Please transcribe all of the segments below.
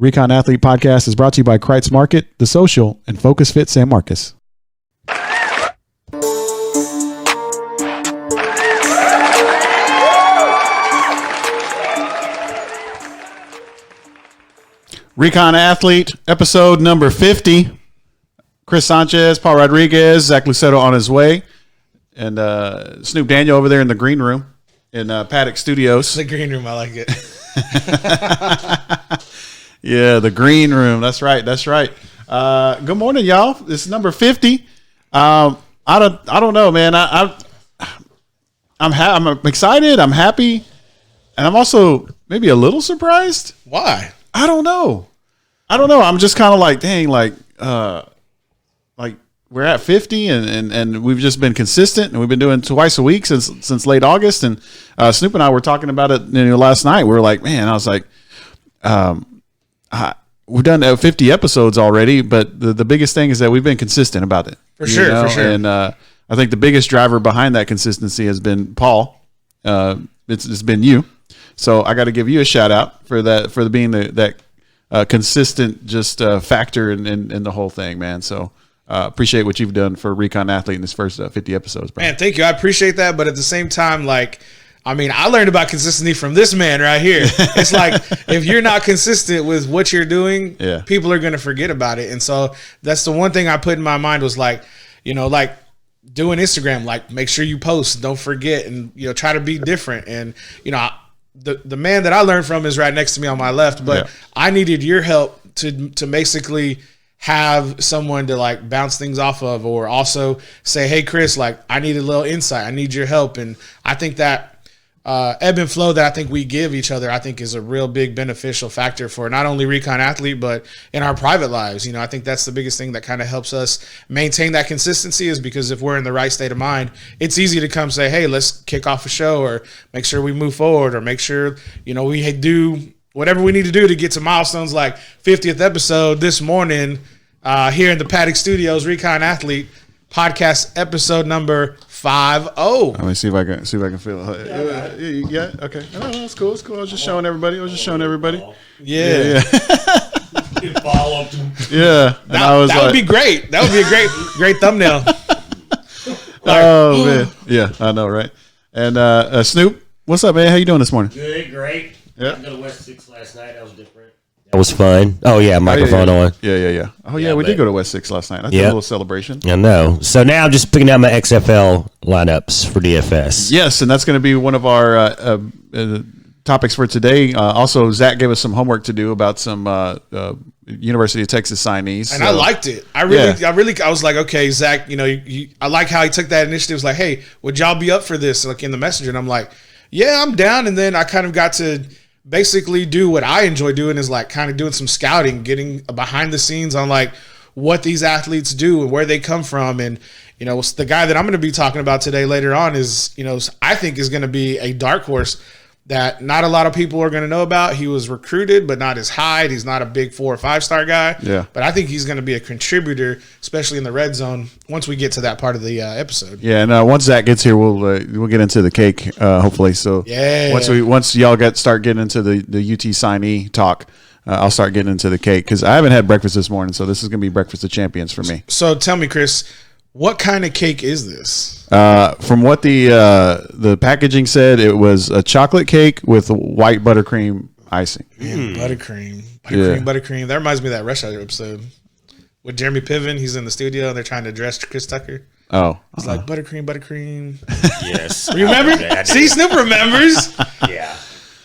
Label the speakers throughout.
Speaker 1: Recon Athlete Podcast is brought to you by Kreitz Market, The Social, and Focus Fit San Marcos. Recon Athlete, episode number 50. Chris Sanchez, Paul Rodriguez, Zach Lucetto on his way, and Snoop Daniel over there in the green room in Paddock Studios.
Speaker 2: The green room, I like it.
Speaker 1: Yeah, the green room. That's right. That's right. Good morning, y'all. This is number 50. I don't know, man. I'm excited. I'm happy, and I'm also maybe a little surprised.
Speaker 2: Why?
Speaker 1: I don't know. I'm just kind of like, dang, like we're at 50 and we've just been consistent, and we've been doing twice a week since late August. And Snoop and I were talking about it last night. We were like, man, I was like, we've done 50 episodes already, but the biggest thing is that we've been consistent about it.
Speaker 2: For sure.
Speaker 1: And I think the biggest driver behind that consistency has been Paul. It's been you. So I got to give you a shout out for being that consistent factor in the whole thing, man. So appreciate what you've done for Recon Athlete in this first 50 episodes, bro.
Speaker 2: Man, thank you. I appreciate that. But at the same time, I learned about consistency from this man right here. It's like, if you're not consistent with what you're doing, people are going to forget about it. And so that's the one thing I put in my mind was doing Instagram, make sure you post, don't forget, and, try to be different. And, the man that I learned from is right next to me on my left, but I needed your help to basically have someone to bounce things off of, or also say, hey, Chris, I need a little insight. I need your help. And I think that ebb and flow that I think we give each other, I think is a real big beneficial factor for not only Recon Athlete, but in our private lives. I think that's the biggest thing that kind of helps us maintain that consistency, is because if we're in the right state of mind, it's easy to come say, hey, let's kick off a show, or make sure we move forward, or make sure, we do whatever we need to do to get to milestones like 50th episode this morning here in the Paddock Studios, Recon Athlete Podcast episode number 50.
Speaker 1: Let me see if I can feel it. Yeah, okay. No, that's cool. It's cool. I was just showing everybody. Yeah. Yeah.
Speaker 2: That would be great. That would be a great thumbnail.
Speaker 1: Oh man. Yeah, I know, right? And Snoop, what's up, man? How you doing this morning?
Speaker 3: Good, great.
Speaker 1: Yeah.
Speaker 3: I got to West 6 last night. That was different. That was fun. Oh, yeah, microphone on.
Speaker 1: Yeah. Oh, yeah, we did go to West 6 last night. I did a little celebration.
Speaker 3: I know. So now I'm just picking out my XFL lineups for DFS.
Speaker 1: Yes, and that's going to be one of our topics for today. Also, Zach gave us some homework to do about some University of Texas signees.
Speaker 2: And I liked it. I was like, okay, Zach, I like how he took that initiative. It was like, hey, would y'all be up for this? In the messenger. And I'm like, yeah, I'm down. And then I kind of got to basically do what I enjoy doing, is kind of doing some scouting, getting behind the scenes on what these athletes do and where they come from. And, the guy that I'm going to be talking about today later on is, I think is going to be a dark horse that not a lot of people are going to know about. He was recruited, but not as high. He's not a big 4 or 5 star guy.
Speaker 1: Yeah.
Speaker 2: But I think he's going to be a contributor, especially in the red zone, once we get to that part of the episode.
Speaker 1: Yeah, and once Zach gets here, we'll get into the cake, hopefully. So once y'all start getting into the UT signee talk, I'll start getting into the cake, because I haven't had breakfast this morning, so this is going to be breakfast of champions for me.
Speaker 2: So tell me, Chris, what kind of cake is this?
Speaker 1: From what the packaging said, it was a chocolate cake with white buttercream icing.
Speaker 2: Man, buttercream. That reminds me of that Rush Hour episode with Jeremy Piven. He's in the studio and they're trying to dress Chris Tucker.
Speaker 1: Oh,
Speaker 2: it's like buttercream.
Speaker 3: Yes,
Speaker 2: remember? See, Snoop remembers.
Speaker 3: Yeah.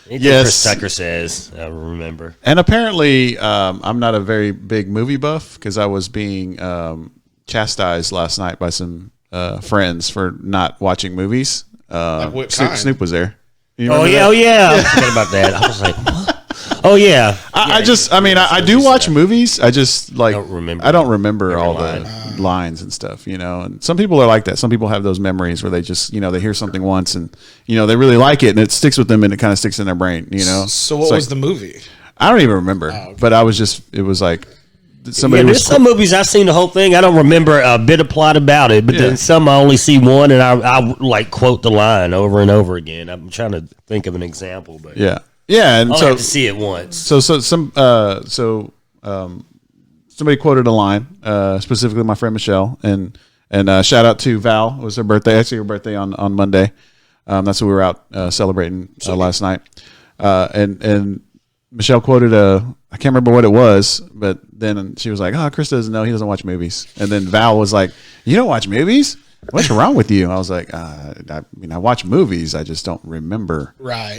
Speaker 1: Yes,
Speaker 3: Chris Tucker says, I remember.
Speaker 1: And apparently, I'm not a very big movie buff, because I was being chastised last night by some friends for not watching movies. Snoop was there.
Speaker 3: Oh yeah. I forgot about that. I was like, what? Oh yeah.
Speaker 1: I do watch movies. I just I don't remember all
Speaker 3: line.
Speaker 1: the lines and stuff, and some people are like that. Some people have those memories where they just, they hear something once and, they really like it and it sticks with them and it kind of sticks in their brain,
Speaker 2: So what was the movie?
Speaker 1: I don't even remember, but it was like,
Speaker 3: there's some movies I've seen the whole thing. I don't remember a bit of plot about it, but then some I only see one, and I quote the line over and over again. I'm trying to think of an example, but
Speaker 1: Yeah, and
Speaker 3: I'll
Speaker 1: so
Speaker 3: have to see it once.
Speaker 1: Somebody quoted a line, specifically my friend Michelle, and shout out to Val. It was her birthday. Actually, her birthday on Monday. That's what we were out celebrating last night. And Michelle quoted I can't remember what it was, but then she was like, "Oh, Chris doesn't know. He doesn't watch movies." And then Val was like, "You don't watch movies? What's wrong with you?" I was like, I watch movies. I just don't remember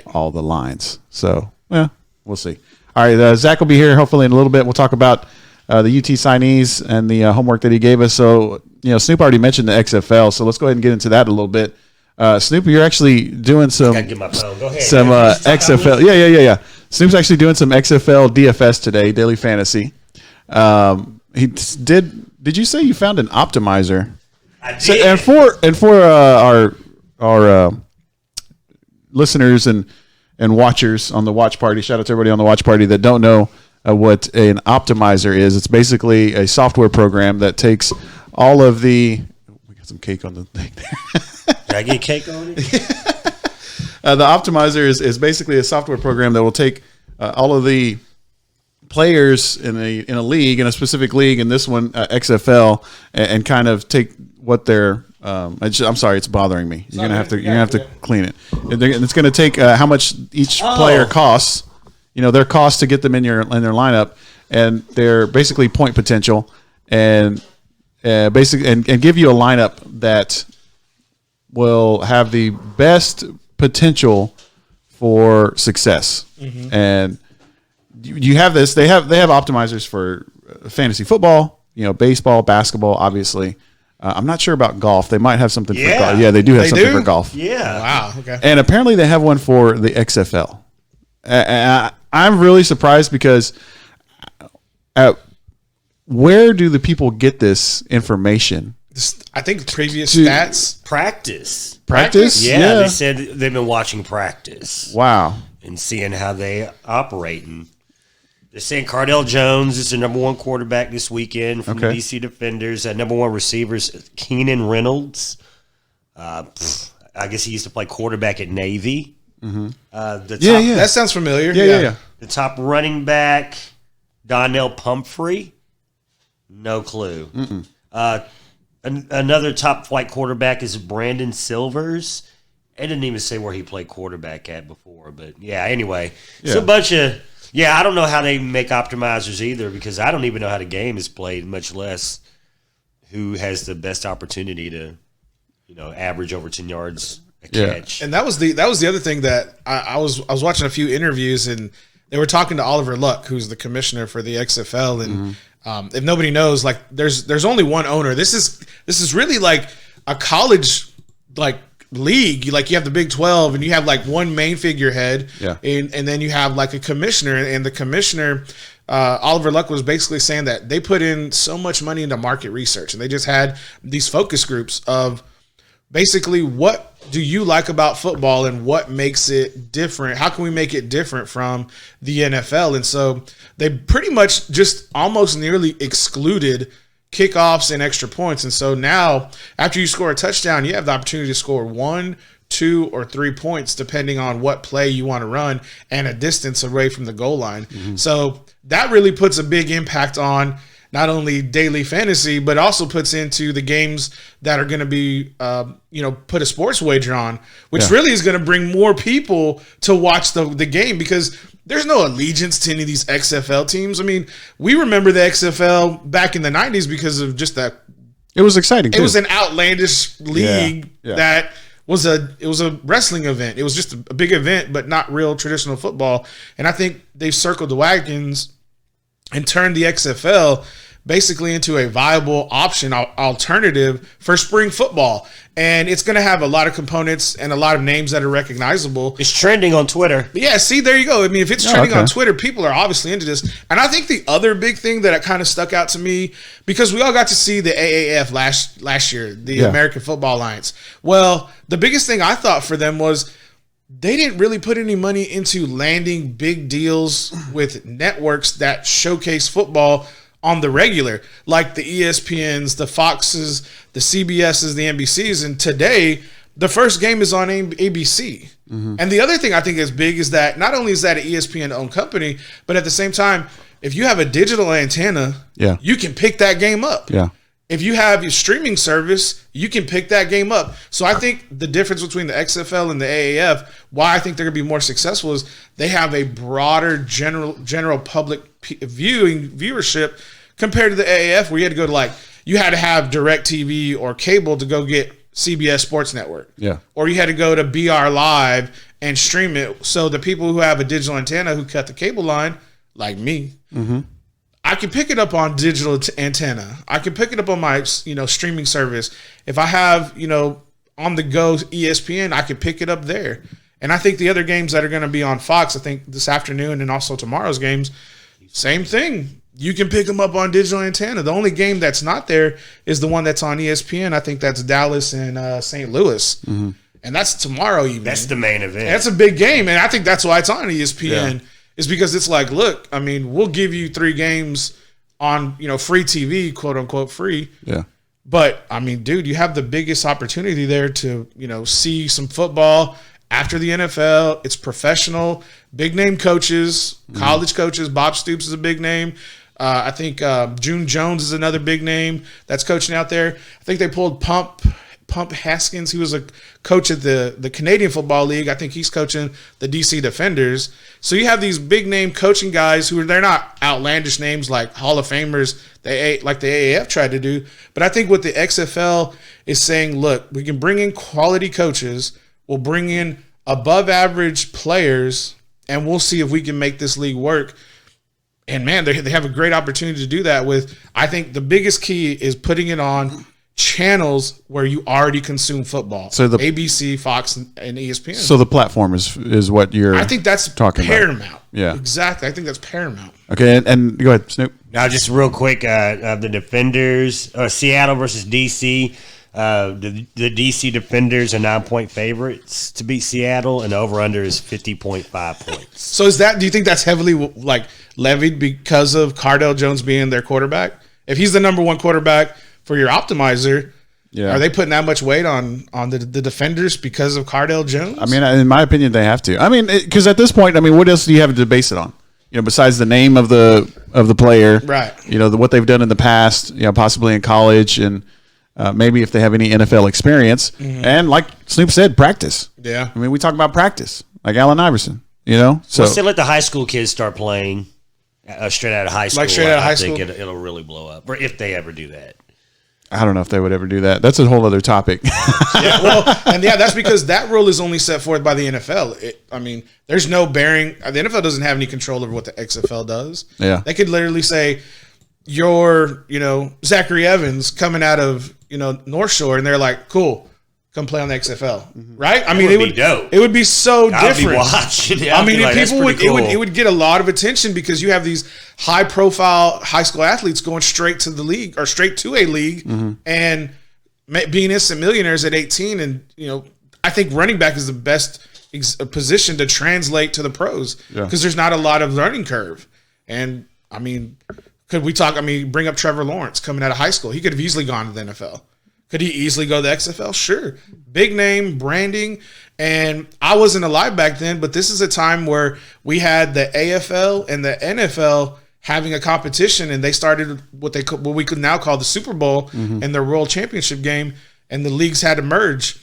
Speaker 1: all the lines. So, yeah, we'll see. All right, Zach will be here hopefully in a little bit. We'll talk about the UT signees and the homework that he gave us. So, Snoop already mentioned the XFL, so let's go ahead and get into that a little bit. Snoop, you're actually doing some
Speaker 3: Gotta get my phone. Go ahead.
Speaker 1: Some XFL. Yeah. Snoop's actually doing some XFL DFS today, daily fantasy. He did. Did you say you found an optimizer?
Speaker 3: I did.
Speaker 1: So, and for our listeners and watchers on the watch party, shout out to everybody on the watch party that don't know what an optimizer is. It's basically a software program that takes all of the. We got some cake on the thing there.
Speaker 3: Did I get cake on it?
Speaker 1: The optimizer is basically a software program that will take all of the players in a league, in a specific league, in this one XFL, and kind of take what their I'm sorry, it's bothering me. You're gonna have to clean it. And it's gonna take how much each player costs. Their cost to get them in their lineup, and their basically point potential, and and give you a lineup that will have the best potential for success. Mm-hmm. And you have this. They have optimizers for fantasy football, baseball, basketball, obviously. I'm not sure about golf. They might have something for golf. Yeah, they do have something for golf.
Speaker 3: Yeah.
Speaker 2: Wow. Okay.
Speaker 1: And apparently they have one for the XFL. I'm really surprised because where do the people get this information?
Speaker 2: I think previous stats.
Speaker 1: Practice?
Speaker 3: Yeah, they said they've been watching practice.
Speaker 1: Wow.
Speaker 3: And seeing how they operate. And they're saying Cardell Jones is the number one quarterback this weekend from the DC Defenders. Number one receivers, Keenan Reynolds. I guess he used to play quarterback at Navy.
Speaker 1: Mm-hmm.
Speaker 2: That sounds familiar.
Speaker 1: Yeah.
Speaker 3: The top running back, Donnell Pumphrey. No clue. Another top flight quarterback is Brandon Silvers. I didn't even say where he played quarterback at before, but anyway. It's a bunch of I don't know how they make optimizers either, because I don't even know how the game is played, much less who has the best opportunity to, average over 10 yards a catch.
Speaker 2: And that was the other thing that I was watching a few interviews, and they were talking to Oliver Luck, who's the commissioner for the XFL, and if nobody knows, like there's only one owner. This is really like a college league. You have the Big 12, and you have one main figurehead, and then you have a commissioner, and the commissioner Oliver Luck was basically saying that they put in so much money into market research, and they just had these focus groups of basically what do you like about football and what makes it different? How can we make it different from the NFL? And so they pretty much just almost nearly excluded kickoffs and extra points. And so now after you score a touchdown, you have the opportunity to score 1, 2, or 3 points depending on what play you want to run and a distance away from the goal line. Mm-hmm. So that really puts a big impact on not only daily fantasy, but also puts into the games that are going to be, put a sports wager on, which really is going to bring more people to watch the game, because there's no allegiance to any of these XFL teams. I mean, we remember the XFL back in the 90s because of just that.
Speaker 1: It was exciting.
Speaker 2: It was an outlandish league that was a wrestling event. It was just a big event, but not real traditional football. And I think they've circled the wagons and turned the XFL basically into a viable option, alternative for spring football. And it's going to have a lot of components and a lot of names that are recognizable.
Speaker 3: It's trending on Twitter.
Speaker 2: Yeah, see, there you go. I mean, if it's trending on Twitter, people are obviously into this. And I think the other big thing that kind of stuck out to me, because we all got to see the AAF last year, the American Football Alliance. Well, the biggest thing I thought for them was they didn't really put any money into landing big deals with networks that showcase football on the regular, like the ESPNs, the Foxes, the CBSs, the NBCs. And today, the first game is on ABC. And the other thing I think is big is that not only is that an ESPN-owned company, but at the same time, if you have a digital antenna, you can pick that game up.
Speaker 1: Yeah.
Speaker 2: If you have your streaming service, you can pick that game up. So I think the difference between the XFL and the AAF, why I think they're going to be more successful, is they have a broader general public viewership compared to the AAF, where you had to go to you had to have DirecTV or cable to go get CBS Sports Network.
Speaker 1: Yeah.
Speaker 2: Or you had to go to BR Live and stream it. So the people who have a digital antenna who cut the cable line, like me, I can pick it up on digital antenna. I can pick it up on my streaming service. If I have on the go ESPN, I can pick it up there. And I think the other games that are going to be on Fox, I think this afternoon and also tomorrow's games, same thing. You can pick them up on digital antenna. The only game that's not there is the one that's on ESPN. I think that's Dallas and St. Louis. And that's tomorrow evening.
Speaker 3: That's the main event.
Speaker 2: That's a big game. And I think that's why it's on ESPN, is because it's like, look, I mean, we'll give you 3 games on, free TV, quote unquote free.
Speaker 1: Yeah.
Speaker 2: But I mean, dude, you have the biggest opportunity there to, see some football after the NFL. It's professional, big name coaches, college coaches. Bob Stoops is a big name. I think June Jones is another big name that's coaching out there. I think they pulled Pump Haskins. He was a coach at the Canadian Football League. I think he's coaching the DC Defenders. So you have these big name coaching guys they're not outlandish names like Hall of Famers, like the AAF tried to do. But I think what the XFL is saying, look, we can bring in quality coaches. We'll bring in above average players, and we'll see if we can make this league work. And man, they have a great opportunity to do that with, I think the biggest key is putting it on channels where you already consume football. So the ABC, Fox, and ESPN.
Speaker 1: So the platform is what you're
Speaker 2: I think that's
Speaker 1: talking
Speaker 2: paramount.
Speaker 1: About. Yeah.
Speaker 2: Exactly. I think that's paramount.
Speaker 1: Okay, and go ahead, Snoop.
Speaker 3: Now, just real quick, the Defenders, Seattle versus DC. The DC Defenders are 9-point favorites to beat Seattle, and the over-under is 50.5 points.
Speaker 2: So do you think that's heavily levied because of Cardale Jones being their quarterback? If he's the number 1 quarterback for your optimizer, are they putting that much weight on the Defenders because of Cardale Jones?
Speaker 1: I mean, in my opinion, they have to. I mean, because at this point, I mean, what else do you have to base it on? Besides the name of the player,
Speaker 2: right?
Speaker 1: What they've done in the past, possibly in college, and maybe if they have any NFL experience, and like Snoop said, practice.
Speaker 2: Yeah,
Speaker 1: I mean, we talk about practice, like Allen Iverson. So
Speaker 3: once they let the high school kids start playing straight out of high school, I think it'll really blow up, or if they ever do that.
Speaker 1: I don't know if they would ever do that. That's a whole other topic.
Speaker 2: That's because that rule is only set forth by the NFL. There's no bearing. The NFL doesn't have any control over what the XFL does.
Speaker 1: Yeah,
Speaker 2: they could literally say, you're, Zachary Evans coming out of, North Shore, and they're like, cool, come play on the XFL, right? I mean, it would be so different.
Speaker 3: Be watching.
Speaker 2: It would get a lot of attention because you have these high-profile high school athletes going straight to the league or straight to a league and being instant millionaires at 18. And I think running back is the best position to translate to the pros because there's not a lot of learning curve. And I mean, bring up Trevor Lawrence coming out of high school. He could have easily gone to the NFL. Could he easily go to the XFL? Sure. Big name, branding. And I wasn't alive back then, but this is a time where we had the AFL and the NFL having a competition, and they started what we could now call the Super Bowl and the World Championship game, and the leagues had to merge.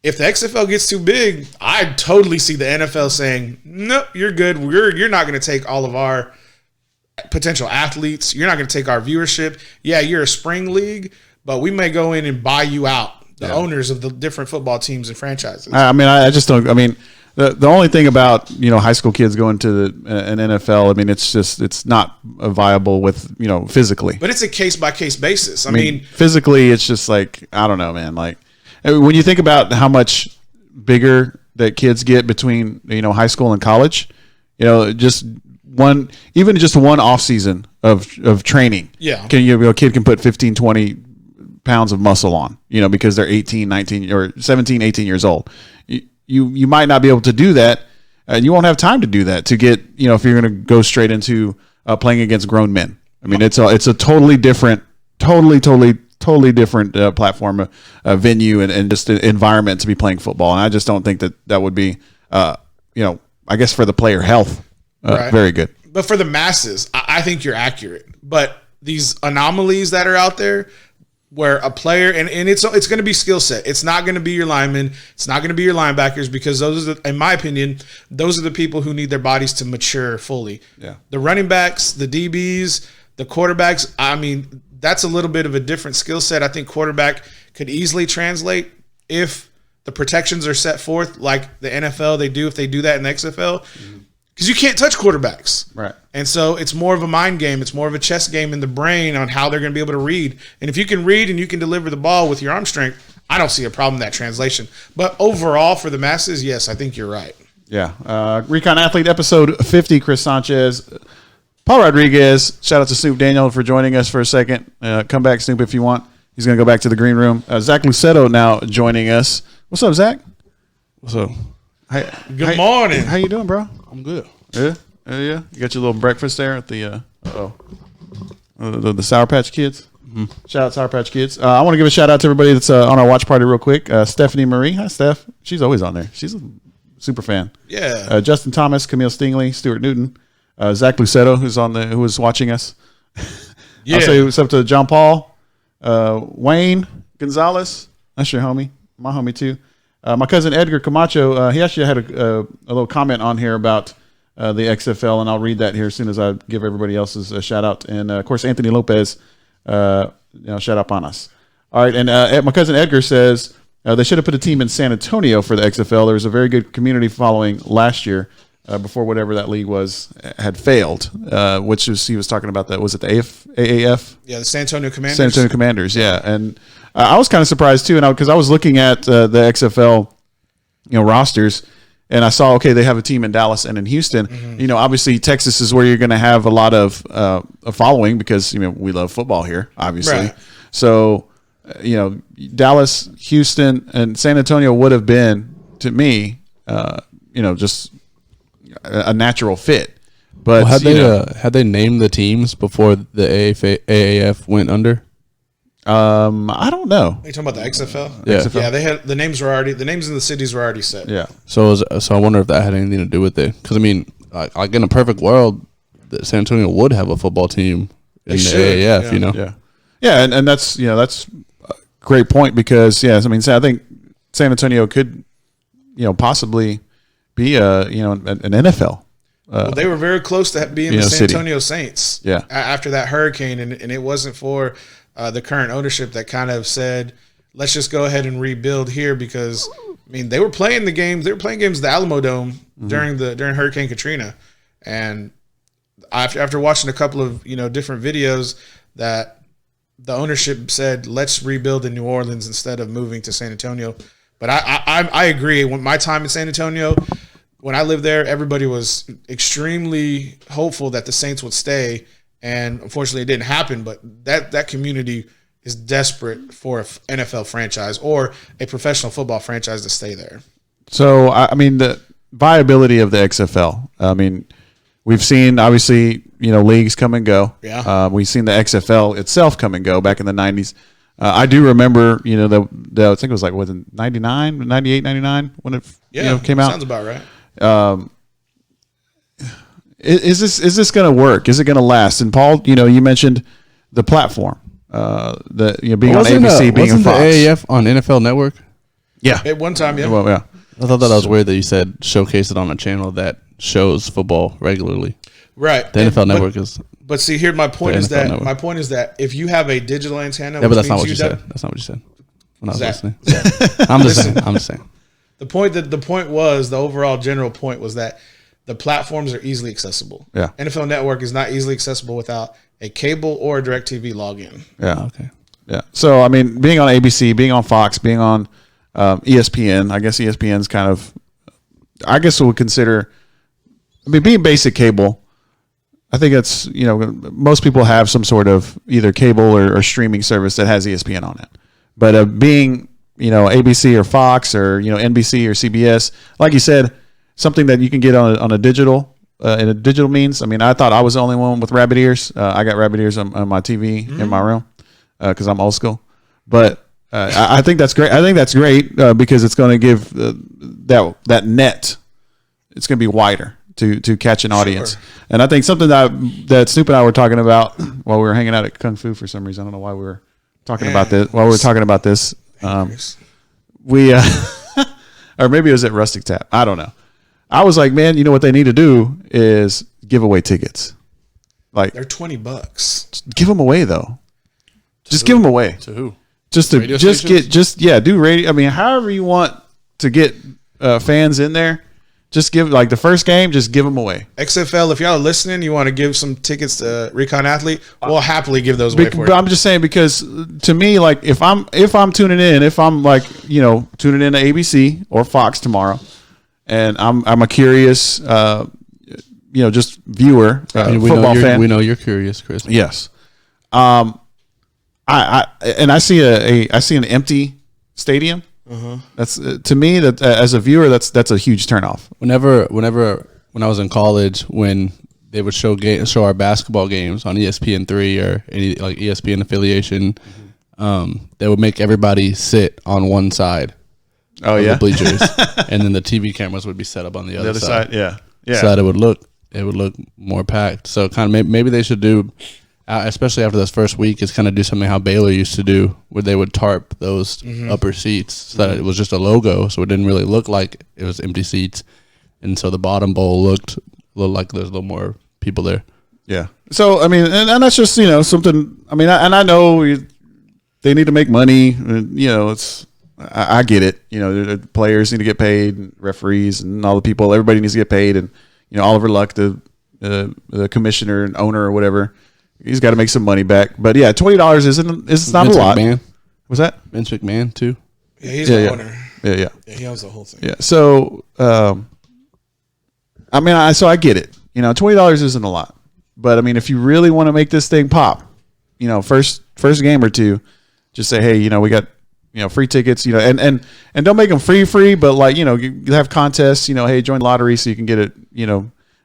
Speaker 2: If the XFL gets too big, I totally see the NFL saying, "No, you're good. You're not going to take all of our potential athletes. You're not going to take our viewership. Yeah, you're a spring league, but we may go in and buy you out." The owners of the different football teams and franchises.
Speaker 1: I mean, I just don't. I mean, the only thing about high school kids going to an NFL, I mean, it's not viable with physically.
Speaker 2: But it's a case by case basis. I mean,
Speaker 1: physically, it's just like, I don't know, man. Like when you think about how much bigger that kids get between high school and college, just one off season of training.
Speaker 2: Yeah,
Speaker 1: a kid can put 15, 20 pounds of muscle on, because they're 18, 19 or 17, 18 years old. You might not be able to do that, and you won't have time to do that to get, if you're going to go straight into playing against grown men. I mean, it's a totally different, totally totally different platform, venue, and just an environment to be playing football. And I just don't think that would be, I guess for the player health, very good.
Speaker 2: But for the masses, I think you're accurate. But these anomalies that are out there, where a player and it's going to be skill set. It's not going to be your linemen. It's not going to be your linebackers, because those are in my opinion, those are the people who need their bodies to mature fully.
Speaker 1: Yeah.
Speaker 2: The running backs, the DBs, the quarterbacks. I mean, that's a little bit of a different skill set. I think quarterback could easily translate if the protections are set forth like the NFL they do if they do that in the XFL. Because you can't touch quarterbacks.
Speaker 1: Right.
Speaker 2: And so it's more of a mind game. It's more of a chess game in the brain on how they're going to be able to read. And if you can read and you can deliver the ball with your arm strength, I don't see a problem in that translation. But overall, for the masses, yes, I think you're right.
Speaker 1: Yeah. Recon Athlete episode 50, Chris Sanchez, Paul Rodriguez. Shout out to Snoop Daniel for joining us for a second. Come back, Snoop, if you want. He's going to go back to the green room. Zach Lucetto now joining us. What's up, Zach?
Speaker 4: What's up?
Speaker 2: Good morning.
Speaker 1: How you doing, bro?
Speaker 4: I'm good.
Speaker 1: Yeah. You got your little breakfast there at the the Sour Patch Kids. Mm-hmm. Shout out Sour Patch Kids. I want to give a shout out to everybody that's on our watch party real quick. Stephanie Marie. Hi, Steph. She's always on there. She's a super fan.
Speaker 2: Yeah.
Speaker 1: Justin Thomas, Camille Stingley, Stuart Newton, Zach Lucetto, who was watching us.
Speaker 2: Yeah.
Speaker 1: I'll say what's up to John Paul, Wayne Gonzalez. That's your homie. My homie too. My cousin Edgar Camacho, he actually had a little comment on here about the XFL, and I'll read that here as soon as I give everybody else's a shout out. And of course, Anthony Lopez, shout out on us. All right, and my cousin Edgar says they should have put a team in San Antonio for the XFL. There was a very good community following last year before whatever that league had failed, which was he was talking about that. Was it the AAF?
Speaker 2: Yeah, the San Antonio Commanders.
Speaker 1: San Antonio Commanders, yeah. And I was kind of surprised too, and because I was looking at the XFL, rosters, and I saw they have a team in Dallas and in Houston. Mm-hmm. Obviously Texas is where you're going to have a lot of a following because we love football here, obviously.
Speaker 2: Right.
Speaker 1: So Dallas, Houston, and San Antonio would have been to me, just a natural fit. But
Speaker 4: had they named the teams before the AAF went under?
Speaker 1: I don't know.
Speaker 2: Are you talking about the XFL?
Speaker 4: Yeah.
Speaker 2: XFL? Yeah, they had the names in the cities were already set.
Speaker 1: Yeah.
Speaker 4: So I wonder if that had anything to do with it. Because like in a perfect world, San Antonio would have a football team in the AAF.
Speaker 1: Yeah. Yeah, and that's that's a great point because I think San Antonio could possibly be an NFL.
Speaker 2: Well, they were very close to being the San Antonio Saints.
Speaker 1: Yeah.
Speaker 2: After that hurricane, and it wasn't for the current ownership that kind of said, let's just go ahead and rebuild here because they were playing the games. They were playing games at the Alamo Dome during Hurricane Katrina, and after watching a couple of different videos, that the ownership said, let's rebuild in New Orleans instead of moving to San Antonio. But I agree. When my time in San Antonio, when I lived there, everybody was extremely hopeful that the Saints would stay. And unfortunately, it didn't happen. But that community is desperate for an NFL franchise or a professional football franchise to stay there.
Speaker 1: So, the viability of the XFL. We've seen, obviously, leagues come and go.
Speaker 2: Yeah.
Speaker 1: We've seen the XFL itself come and go back in the 90s. I do remember, I think it was was it 99, 98, 99 when it came out?
Speaker 2: Sounds about right.
Speaker 1: Is this going to work? Is it going to last? And Paul, you mentioned the platform, being on ABC, being on Fox.
Speaker 4: The AAF on NFL Network?
Speaker 1: Yeah,
Speaker 2: at one time, yeah.
Speaker 1: Well, yeah.
Speaker 4: I thought that was weird that you said showcase it on a channel that shows football regularly.
Speaker 2: Right.
Speaker 4: The NFL Network is.
Speaker 2: But see, here my point is that if you have a digital antenna, but
Speaker 4: that's not what you said. That's not what you said. When I was listening. I'm just saying. The
Speaker 2: overall general point was that the platforms are easily accessible.
Speaker 1: Yeah.
Speaker 2: NFL Network is not easily accessible without a cable or a DirecTV login.
Speaker 1: Yeah. Okay. Yeah. So being on ABC, being on Fox, being on ESPN, I guess ESPN's kind of, we'll consider. Being basic cable. I think it's, most people have some sort of either cable or streaming service that has ESPN on it. But being, ABC or Fox or, NBC or CBS, like you said, something that you can get on a digital, in a digital means. I thought I was the only one with rabbit ears. I got rabbit ears on my TV in my room because I'm old school. But I think that's great. I think that's great because it's going to give that net. It's going to be wider to catch an audience. Sure. And I think something that Snoop and I were talking about while we were hanging out at Kung Fu for some reason. I don't know why we were talking about this. While we were talking about this, we or maybe it was at Rustic Tap. I don't know. I was like, man, you know what they need to do is give away tickets. Like
Speaker 2: they're $20.
Speaker 1: Give them away though. Just give them away.
Speaker 4: To who?
Speaker 1: Do radio. I mean, however you want to get fans in there, just give like the first game. Just give them away.
Speaker 2: XFL, if y'all are listening, you want to give some tickets to Recon Athlete, we'll happily give those away for you.
Speaker 1: But I'm just saying because to me, like if I'm tuning in, if I'm like tuning in to ABC or Fox tomorrow, and I'm a curious just viewer, football fan.
Speaker 4: We know you're curious, Chris.
Speaker 1: Yes. I see an empty stadium. That's to me that as a viewer that's a huge turnoff.
Speaker 4: When I was in college, when they would show our basketball games on ESPN3 or any like ESPN affiliation, they would make everybody sit on one side.
Speaker 1: Oh yeah,
Speaker 4: the bleachers, and then the TV cameras would be set up on the other side.
Speaker 1: Yeah,
Speaker 4: so that it would look more packed. So kind of maybe they should do. Especially after this first week, is kind of do something how Baylor used to do, where they would tarp those upper seats so that it was just a logo, so it didn't really look like it was empty seats, and so the bottom bowl looked like there's a little more people there.
Speaker 1: Yeah. So I mean, and that's just something. I mean, I know they need to make money. It's I get it. The players need to get paid, referees, and all the people. Everybody needs to get paid, and Oliver Luck, the commissioner and owner or whatever. He's got to make some money back, but yeah, $20 isn't not a lot.
Speaker 4: McMahon.
Speaker 1: Was that
Speaker 4: Vince McMahon too?
Speaker 2: Yeah, he's the owner.
Speaker 1: Yeah,
Speaker 2: he owns the whole thing.
Speaker 1: Yeah, so I mean, I get it. $20 isn't a lot, but I mean, if you really want to make this thing pop, first game or two, just say, hey, we got free tickets, and don't make them free, but like you have contests, hey, join the lottery so you can get it,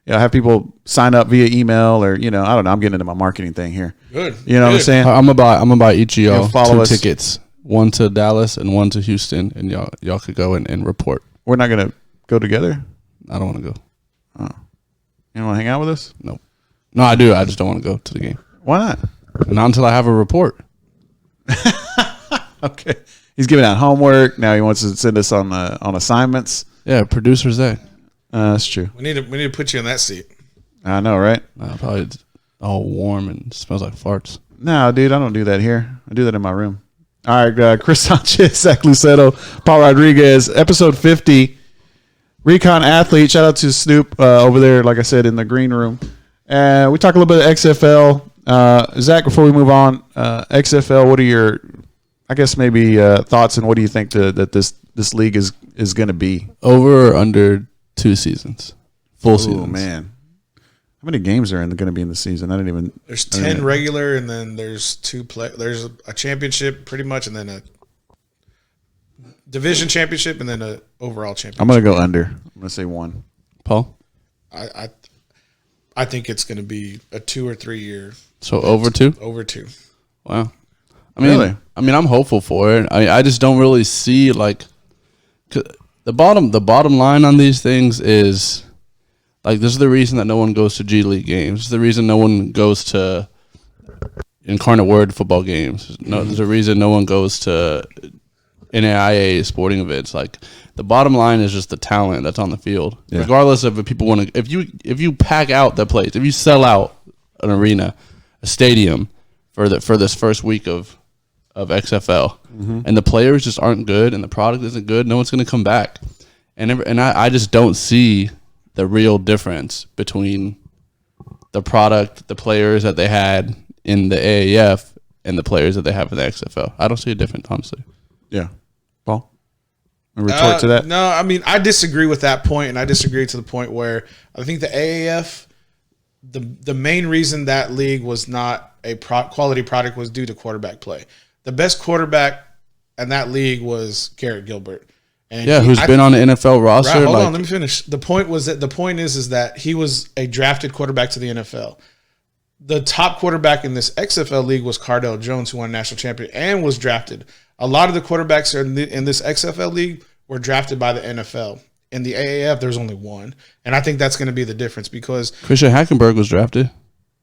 Speaker 1: have people sign up via email or, I don't know. I'm getting into my marketing thing here.
Speaker 2: Good.
Speaker 1: You know what I'm saying?
Speaker 4: I'm gonna buy each of y'all
Speaker 1: follow
Speaker 4: two tickets, one to Dallas and one to Houston, and y'all could go and report.
Speaker 1: We're not gonna go together.
Speaker 4: I don't want to go.
Speaker 1: Oh, you don't want to hang out with us?
Speaker 4: No, I do. I just don't want to go to the game.
Speaker 1: Why not?
Speaker 4: Not until I have a report.
Speaker 1: Okay. He's giving out homework. Now he wants to send us on assignments.
Speaker 4: Yeah, producer's day.
Speaker 1: That's true.
Speaker 2: We need to put you in that seat.
Speaker 1: I know, right?
Speaker 4: Probably it's all warm and smells like farts.
Speaker 1: No, dude, I don't do that here. I do that in my room. All right, Chris Sanchez, Zach Luceto, Paul Rodriguez, episode 50, Recon Athlete. Shout out to Snoop over there, like I said, in the green room. We talk a little bit of XFL. Zach, before we move on, XFL, what are your, I guess, maybe thoughts, and what do you think that this league is going to be?
Speaker 4: Over or under 2 seasons? Full seasons.
Speaker 1: Oh, man. How many games are going to be in the season? I didn't even.
Speaker 2: There's 10 regular, and then there's there's a championship, pretty much, and then a division championship, and then a overall championship.
Speaker 1: I'm going to go under. I'm going to say 1.
Speaker 4: Paul?
Speaker 2: I think it's going to be a 2 or 3 year.
Speaker 4: So over 2?
Speaker 2: Over 2.
Speaker 4: Wow. Really? I'm hopeful for it. I just don't really see like the bottom line on these things is like this is the reason that no one goes to G League games. This is the reason no one goes to Incarnate Word football games. No, there's a reason no one goes to NAIA sporting events. Like the bottom line is just the talent that's on the field. Yeah. Regardless of if people want to, if you pack out the place, if you sell out an arena, a stadium for this first week of XFL, and the players just aren't good, and the product isn't good, no one's going to come back. And I just don't see the real difference between the product, the players that they had in the AAF, and the players that they have in the XFL. I don't see a difference, honestly.
Speaker 1: Yeah. Paul? A retort to that?
Speaker 2: No, I mean, I disagree with that point, and I disagree to the point where I think the AAF, the main reason that league was not a quality product was due to quarterback play. The best quarterback in that league was Garrett Gilbert. And
Speaker 4: who's been on the NFL roster.
Speaker 2: Right, hold on, let me finish. The point is that he was a drafted quarterback to the NFL. the top quarterback in this XFL league was Cardale Jones, who won national champion and was drafted. A lot of the quarterbacks in this XFL league were drafted by the NFL. In the AAF, there's only one, and I think that's going to be the difference because
Speaker 4: Christian Hackenberg was drafted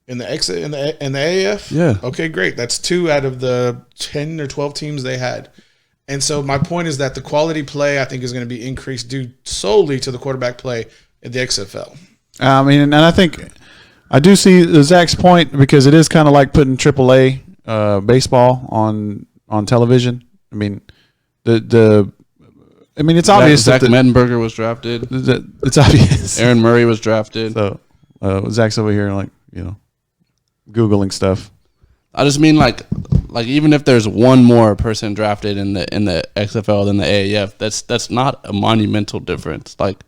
Speaker 2: in the AAF.
Speaker 4: Yeah.
Speaker 2: Okay, great. That's 2 out of the 10 or 12 teams they had. And so my point is that the quality play I think is going to be increased due solely to the quarterback play in the XFL.
Speaker 1: I mean, and I think I do see Zach's point because it is kind of like putting AAA baseball on television. I mean, it's obvious
Speaker 4: Zach
Speaker 1: that
Speaker 4: Mettenberger was drafted.
Speaker 1: It's obvious.
Speaker 4: Aaron Murray was drafted.
Speaker 1: So Zach's over here, like, Googling stuff.
Speaker 4: I just mean like even if there's one more person drafted in the XFL than the AAF, that's not a monumental difference. Like,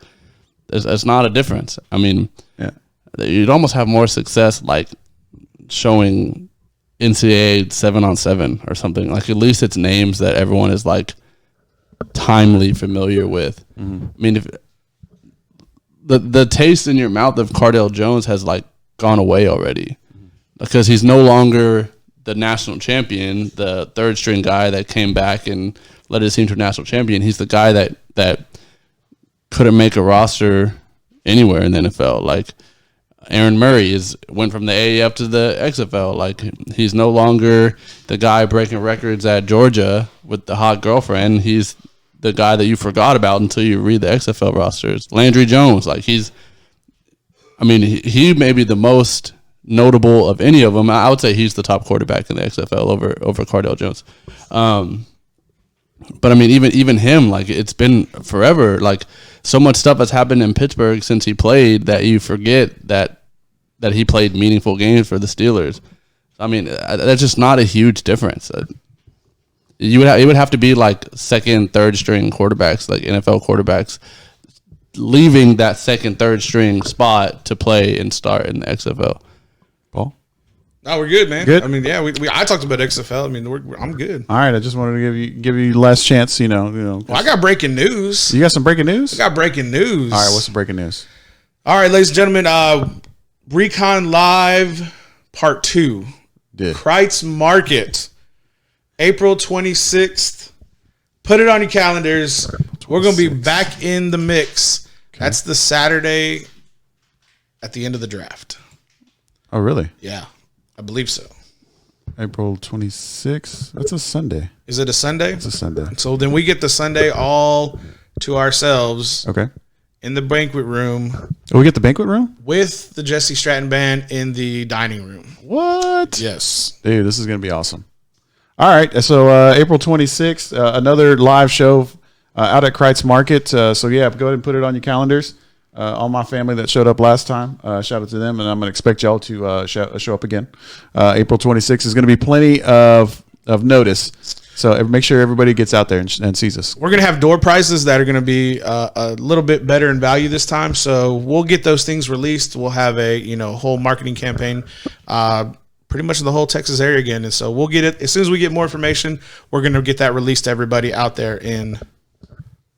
Speaker 4: it's not a difference. I mean,
Speaker 1: yeah,
Speaker 4: you'd almost have more success like showing NCAA 7-on-7 or something. Like, at least it's names that everyone is like timely familiar with. Mm-hmm. I mean, if the taste in your mouth of Cardale Jones has like gone away already because he's no longer the national champion, the third string guy that came back and led his team to a national champion. He's the guy that couldn't make a roster anywhere in the NFL. Like, Aaron Murray went from the AAF to the XFL. Like, he's no longer the guy breaking records at Georgia with the hot girlfriend. He's the guy that you forgot about until you read the XFL rosters. Landry Jones, like, he may be the most notable of any of them. I would say he's the top quarterback in the XFL over Cardale Jones. But I mean, even him, like, it's been forever. Like, so much stuff has happened in Pittsburgh since he played that you forget that he played meaningful games for the Steelers. I mean, that's just not a huge difference. It would have to be like second, third string quarterbacks, like NFL quarterbacks, leaving that second, third string spot to play and start in the XFL.
Speaker 1: Paul?
Speaker 2: No, we're good, man.
Speaker 1: Good?
Speaker 2: I mean, yeah, I talked about XFL. I mean, I'm good.
Speaker 1: All right, I just wanted to give you last chance. Well,
Speaker 2: I got breaking news.
Speaker 1: You got some breaking news?
Speaker 2: I got breaking news.
Speaker 1: All right, what's the breaking news?
Speaker 2: All right, ladies and gentlemen, Recon Live Part 2. Kreitz Market, April 26th. Put it on your calendars. We're going to be back in the mix. Okay. That's the Saturday at the end of the draft.
Speaker 1: Oh, really?
Speaker 2: Yeah, I believe so.
Speaker 1: April 26th. That's a Sunday.
Speaker 2: Is it a Sunday?
Speaker 1: It's a Sunday.
Speaker 2: So then we get the Sunday all to ourselves.
Speaker 1: Okay.
Speaker 2: In the banquet room.
Speaker 1: Oh, we get the banquet room?
Speaker 2: With the Jesse Stratton Band in the dining room.
Speaker 1: What?
Speaker 2: Yes.
Speaker 1: Dude, this is going to be awesome. All right. So April 26th, another live show out at Kreitz Market. So, yeah, go ahead and put it on your calendars. All my family that showed up last time, shout out to them, and I'm going to expect y'all to show up again. April 26th is going to be plenty of notice. So make sure everybody gets out there and sees us.
Speaker 2: We're going to have door prizes that are going to be a little bit better in value this time. So we'll get those things released. We'll have a whole marketing campaign, pretty much in the whole Texas area again. And so we'll get it as soon as we get more information. We're going to get that released to everybody out there in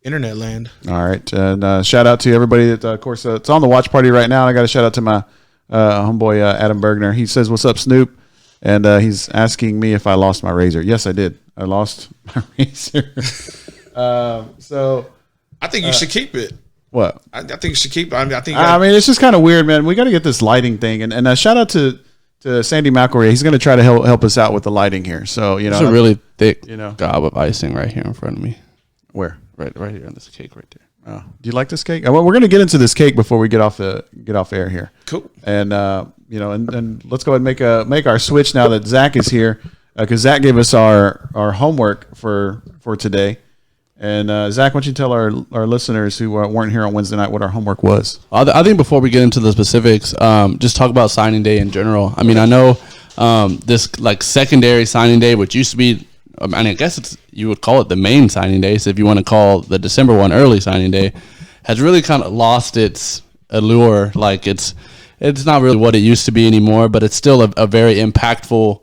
Speaker 2: internet land.
Speaker 1: All right, and shout out to everybody that, of course, it's on the watch party right now. I got to shout out to my homeboy Adam Bergner. He says, "What's up, Snoop?" And he's asking me if I lost my razor. Yes, I did. I lost my razor. So
Speaker 2: I think you should keep it.
Speaker 1: What?
Speaker 2: I think you should keep it.
Speaker 1: I mean, it's just kind of weird, man. We got to get this lighting thing, and shout out to Sandy McElroy. He's going to try to help us out with the lighting here. So
Speaker 4: it's a really thick gob of icing right here in front of me.
Speaker 1: Where?
Speaker 4: Right here on this cake right there.
Speaker 1: Oh, do you like this cake? Well, we're going to get into this cake before we get off air here.
Speaker 2: Cool.
Speaker 1: And and let's go ahead and make our switch now that Zach is here, because Zach gave us our homework for today. And Zach, why don't you tell our listeners who weren't here on Wednesday night what our homework was?
Speaker 4: I think before we get into the specifics, just talk about signing day in general. I mean, I know this like secondary signing day, which used to be, I guess you would call it the main signing day. So if you want to call the December one early signing day, has really kind of lost its allure. Like it's not really what it used to be anymore, but it's still a very impactful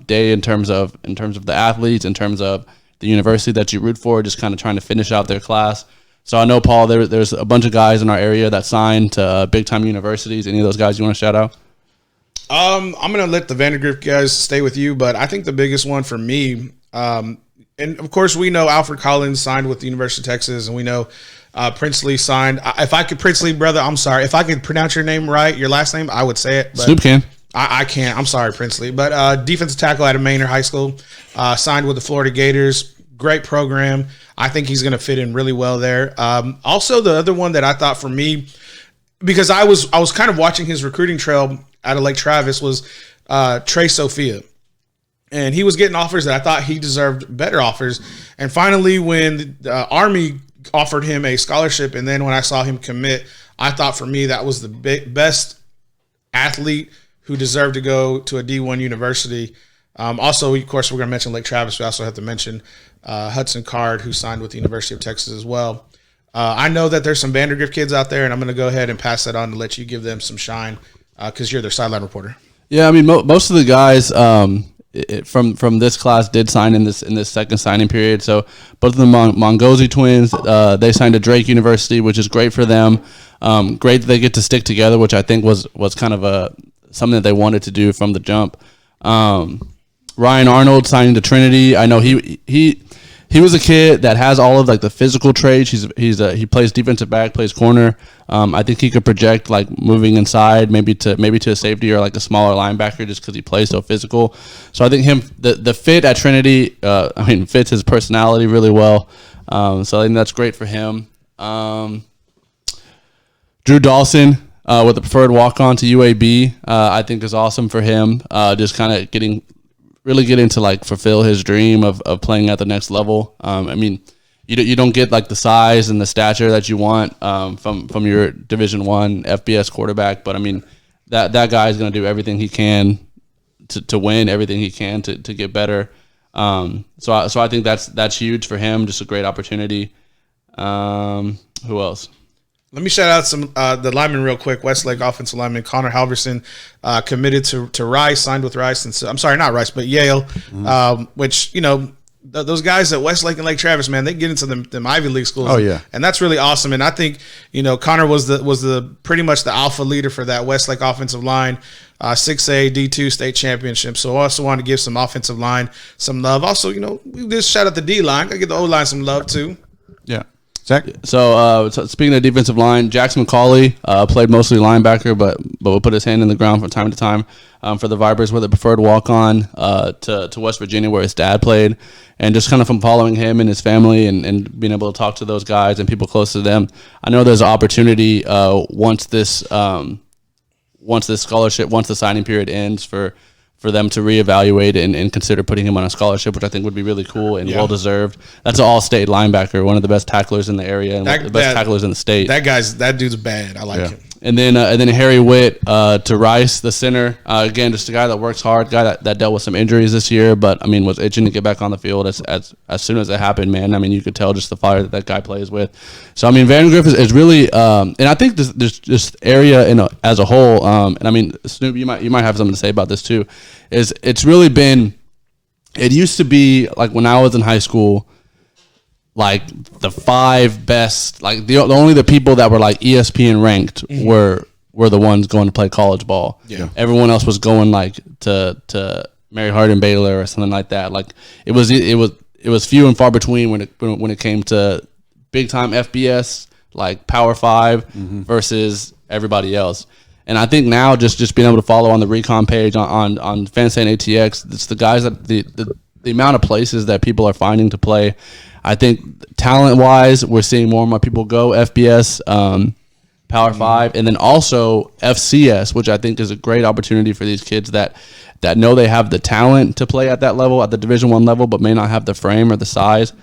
Speaker 4: day in terms of the athletes, in terms of the university that you root for, just kind of trying to finish out their class. So I know, Paul, there's a bunch of guys in our area that signed to big time universities. Any of those guys you want to shout out?
Speaker 2: I'm gonna let the Vandergrift guys stay with you, but I think the biggest one for me, and of course we know Alfred Collins signed with the University of Texas, and we know Princely signed. If I could, Princely brother, I'm sorry. If I could pronounce your name right, your last name, I would say it. But
Speaker 4: Snoop can.
Speaker 2: I can't. I'm sorry, Princely. But defensive tackle out of Manor High School, signed with the Florida Gators. Great program. I think he's going to fit in really well there. Also, the other one that I thought for me, because I was kind of watching his recruiting trail out of Lake Travis, was Trey Sophia. And he was getting offers that I thought he deserved better offers. And finally, when the Army offered him a scholarship, and then when I saw him commit, I thought for me that was the best athlete who deserved to go to a D1 university. Also, of course, we're going to mention Lake Travis. We also have to mention Hudson Card, who signed with the University of Texas as well. I know that there's some Vandergrift kids out there, and I'm going to go ahead and pass that on to let you give them some shine because you're their sideline reporter.
Speaker 4: Yeah, I mean, most of the guys from this class did sign in this second signing period. So both of the Mongozi twins, they signed to Drake University, which is great for them. Great that they get to stick together, which I think was kind of something that they wanted to do from the jump. Ryan Arnold signing to Trinity. I know he was a kid that has all of like the physical traits. He plays defensive back, plays corner. I think he could project like moving inside, maybe to a safety or like a smaller linebacker, just because he plays so physical. So I think the fit at Trinity, fits his personality really well. So I think that's great for him. Drew Dawson with the preferred walk-on to UAB, I think is awesome for him. Just kind of getting to like fulfill his dream of playing at the next level. You don't get like the size and the stature that you want from your Division I FBS quarterback, but I mean that guy is going to do everything he can to win, everything he can to get better. So I think that's huge for him. Just a great opportunity. Who else?
Speaker 2: Let me shout out some the linemen real quick. Westlake offensive lineman Connor Halverson committed to Rice, signed with Rice, and I'm sorry, not Rice, but Yale. Which those guys at Westlake and Lake Travis, man, they get into them Ivy League schools.
Speaker 1: Oh yeah,
Speaker 2: and that's really awesome. And I think Connor was the pretty much the alpha leader for that Westlake offensive line. 6A D2 state championship. So I also want to give some offensive line some love. Also, we just shout out the D line. I give the O line some love too.
Speaker 1: Yeah. Zach?
Speaker 4: So speaking of defensive line, Jackson McCauley played mostly linebacker, but will put his hand in the ground from time to time for the Vipers with a preferred walk-on to West Virginia where his dad played. And just kind of from following him and his family and being able to talk to those guys and people close to them, I know there's an opportunity once the signing period ends for them to reevaluate and consider putting him on a scholarship, which I think would be really cool and well-deserved. That's an all-state linebacker, one of the best tacklers in the area and the best tacklers in the state.
Speaker 2: That dude's bad. I like him.
Speaker 4: And then Harry Witt to Rice, the center. Again, just a guy that works hard, guy that dealt with some injuries this year, but, was itching to get back on the field as soon as it happened, man. You could tell just the fire that guy plays with. So, Vandergrift is really and I think this area as a whole, Snoop, you might have something to say about this too, is it's really been – it used to be, like, when I was in high school – like the five best, like only the people that were like ESPN ranked were the ones going to play college ball.
Speaker 2: Yeah.
Speaker 4: Everyone else was going like to Mary Hardin Baylor or something like that. Like it was few and far between when it came to big time FBS, like Power 5 versus everybody else. And I think now just being able to follow on the recon page on Fantasy and ATX, it's the guys that the amount of places that people are finding to play. I think talent-wise, we're seeing more and more people go FBS, Power 5, and then also FCS, which I think is a great opportunity for these kids that know they have the talent to play at that level, at the Division I level, but may not have the frame or the size.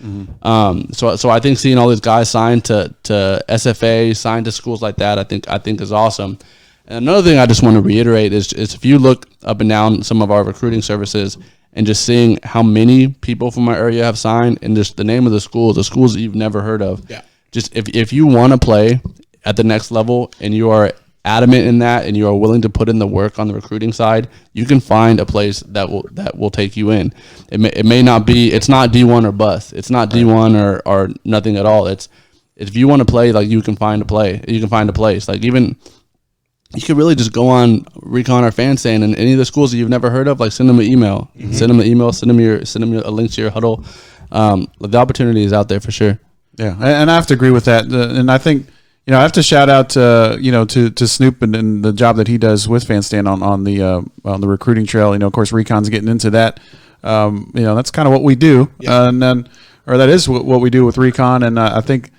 Speaker 4: So I think seeing all these guys signed to SFA, signed to schools like that, I think is awesome. And another thing I just want to reiterate is if you look up and down some of our recruiting services and just seeing how many people from our area have signed and just the name of the schools that you've never heard of.
Speaker 2: Yeah.
Speaker 4: Just if you want to play at the next level and you are adamant in that and you are willing to put in the work on the recruiting side, you can find a place that will take you in. It may not be, it's not D1 or bust. It's not D1 or nothing at all. It's if you want to play, like you can find a place. Like even you could really just go on Recon or FanStan and any of the schools that you've never heard of, like send them an email. Mm-hmm. Send them a link to your huddle. The opportunity is out there for sure.
Speaker 1: Yeah, and I have to agree with that. And I think, I have to shout out to Snoop and the job that he does with FanStan on the recruiting trail. Of course, Recon's getting into that. That's kind of what we do, or that is what we do with Recon. And I think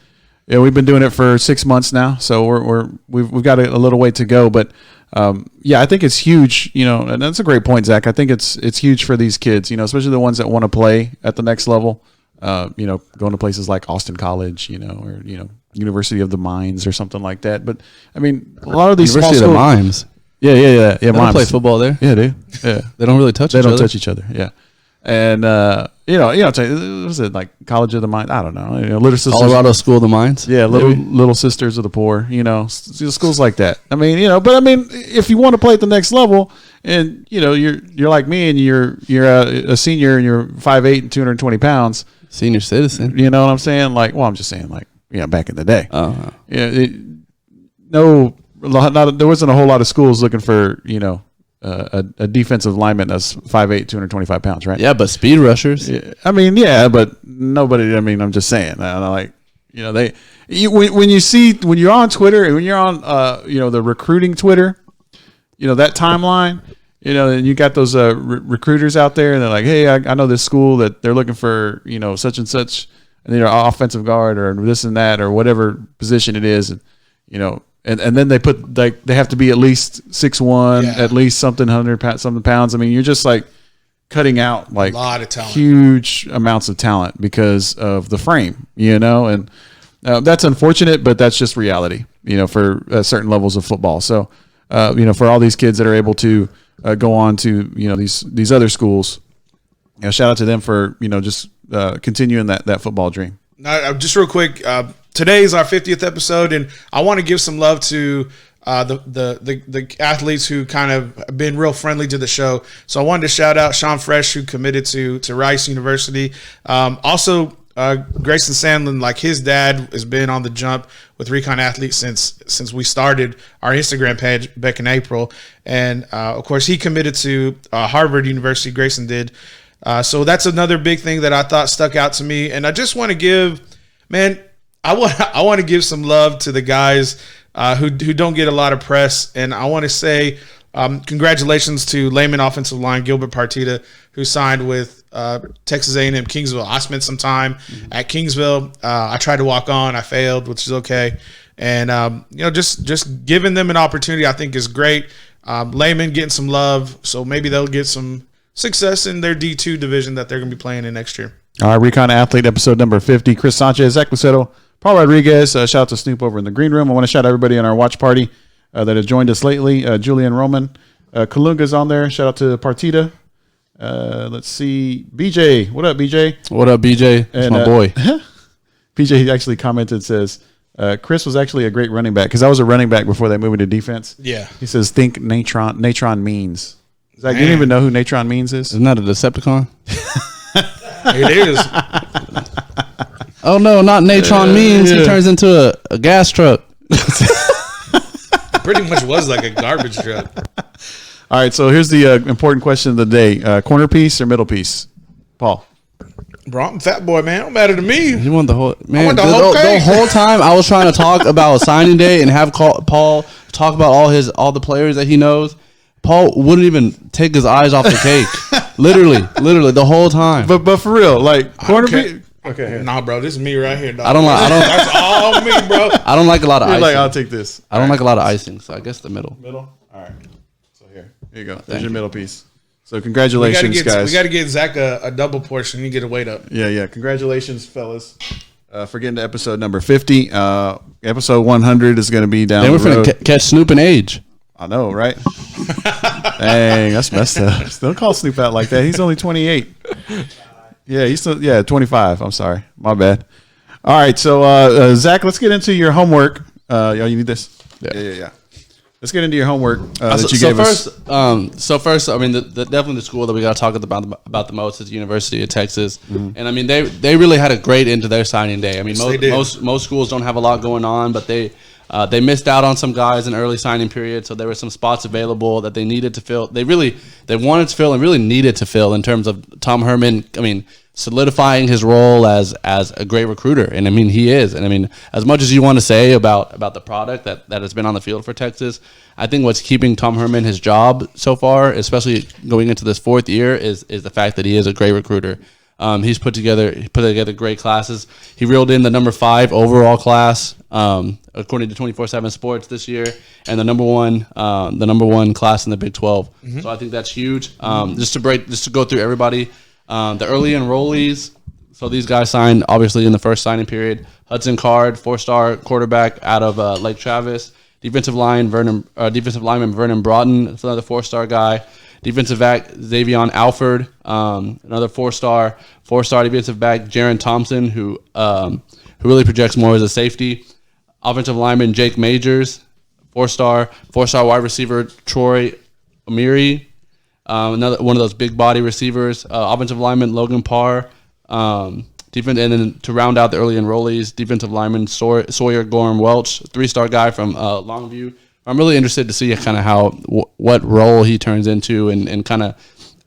Speaker 1: we've been doing it for 6 months now, so we've got a little way to go. But I think it's huge. And that's a great point, Zach. I think it's huge for these kids. Especially the ones that want to play at the next level. Going to places like Austin College, or University of the Mines or something like that. But I mean, a lot of these
Speaker 4: University of the Mimes.
Speaker 1: Yeah.
Speaker 4: They don't play football there.
Speaker 1: Yeah, dude. Yeah,
Speaker 4: they don't really touch.
Speaker 1: They don't touch each other. Yeah, and was it like College of the Mines? I don't know. Little Sisters,
Speaker 4: Colorado School of the Mines.
Speaker 1: Yeah, little Sisters of the Poor. Schools like that. I mean, if you want to play at the next level, and you're like me, and you're a senior, and you're 5'8" and 220 pounds,
Speaker 4: senior citizen.
Speaker 1: You know what I'm saying? I'm just saying, back in the day. There wasn't a whole lot of schools looking for, a defensive lineman that's 5'8", 225 pounds, right?
Speaker 4: Yeah, but speed rushers.
Speaker 1: Yeah, but nobody. I'm just saying. When you're on Twitter and when you're on, the recruiting Twitter, that timeline, and you got those recruiters out there, and they're like, hey, I know this school that they're looking for, such and such, and they're offensive guard or this and that or whatever position it is, and and then they put they have to be at least 6'1", at least something pounds. You're just cutting out a lot of talent, huge amounts of talent because of the frame, and that's unfortunate, but that's just reality, for certain levels of football. So, for all these kids that are able to go on to these other schools, shout out to them for just continuing that football dream.
Speaker 2: Now, just real quick, today is our 50th episode, and I want to give some love to the athletes who kind of been real friendly to the show. So I wanted to shout out Sean Fresh, who committed to Rice University. Also, Grayson Sandlin, his dad has been on the jump with Recon Athletes since we started our Instagram page back in April. And, of course, he committed to Harvard University. Grayson did. So that's another big thing that I thought stuck out to me. And I just want to give, I want to give some love to the guys who don't get a lot of press. And I want to say congratulations to Lehman offensive line Gilbert Partita, who signed with Texas A&M Kingsville. I spent some time at Kingsville. I tried to walk on. I failed, which is okay. And, just giving them an opportunity I think is great. Lehman getting some love, so maybe they'll get some success in their D2 division that they're going to be playing in next year.
Speaker 1: All right, Recon Athlete, episode number 50. Chris Sanchez, Zach Luceto, Paul Rodriguez. Shout out to Snoop over in the green room. I want to shout out everybody in our watch party that has joined us lately. Julian Roman. Kalunga's on there. Shout out to Partita. Let's see. BJ. What up, BJ?
Speaker 4: What up, BJ? That's my boy.
Speaker 1: BJ actually commented, says, Chris was actually a great running back because I was a running back before they moved into defense.
Speaker 2: Yeah.
Speaker 1: He says, think Natron Means. Zach, you don't even know who Natron Means is?
Speaker 4: Isn't that a Decepticon?
Speaker 2: It is.
Speaker 4: Oh, no, not Natron Means. Yeah. He turns into a gas truck.
Speaker 2: Pretty much was like a garbage truck.
Speaker 1: All right, so here's the important question of the day. Corner piece or middle piece? Paul.
Speaker 2: Bro, I'm a fat boy, man. Don't matter to me.
Speaker 4: You want the whole man?
Speaker 2: I want the
Speaker 4: whole time I was trying to talk about signing day and have Paul talk about all the players that he knows. Paul wouldn't even take his eyes off the cake. literally the whole time.
Speaker 1: But for real, corner piece.
Speaker 2: Okay, nah, bro, this is me right here, dog.
Speaker 1: That's all me, bro.
Speaker 4: I don't like a lot of icing.
Speaker 1: I'll take this.
Speaker 4: I don't like a lot of icing, so I guess the middle.
Speaker 1: Middle? All right. So here you go. There's your middle piece. So congratulations, guys.
Speaker 2: We got to get Zach a double portion. You get a weight up.
Speaker 1: Yeah. Congratulations, fellas, for getting to episode number 50. Episode 100 is going to be down the road.
Speaker 4: Then we're going to catch Snoop and Age.
Speaker 1: I know, right? Dang, that's messed up. Don't call Snoop out like that. He's only 28. Yeah, he's still 25. I'm sorry. My bad. All right, so Zach, let's get into your homework. You need this? Yeah. Let's get into your homework that you gave us.
Speaker 4: So first, I mean, definitely the school that we got to talk about the most is the University of Texas, and I mean they really had a great end to their signing day. I mean, most schools don't have a lot going on, but they They missed out on some guys in early signing period, so there were some spots available that they needed to fill. They wanted to fill and really needed to fill in terms of Tom Herman. I mean, solidifying his role as a great recruiter, and I mean he is. And I mean, as much as you want to say about the product that has been on the field for Texas, I think what's keeping Tom Herman his job so far, especially going into this 4th year, is the fact that he is a great recruiter. He's put together great classes. He reeled in the number 5 overall class, according to 24/7 Sports this year, and the number one class in the Big 12. Mm-hmm. So I think that's huge. Just to go through everybody, the early enrollees. So these guys signed obviously in the first signing period. Hudson Card, 4-star quarterback out of Lake Travis. Defensive lineman Vernon Broughton, another 4-star guy. Defensive back Xavion Alford, another 4-star defensive back Jaron Thompson, who really projects more as a safety. Offensive lineman Jake Majors, 4-star wide receiver Troy Amiri, another one of those big body receivers. Offensive lineman Logan Parr, and then to round out the early enrollees, defensive lineman Sawyer Gorham Welch, 3-star guy from Longview. I'm really interested to see kind of what role he turns into, and kind of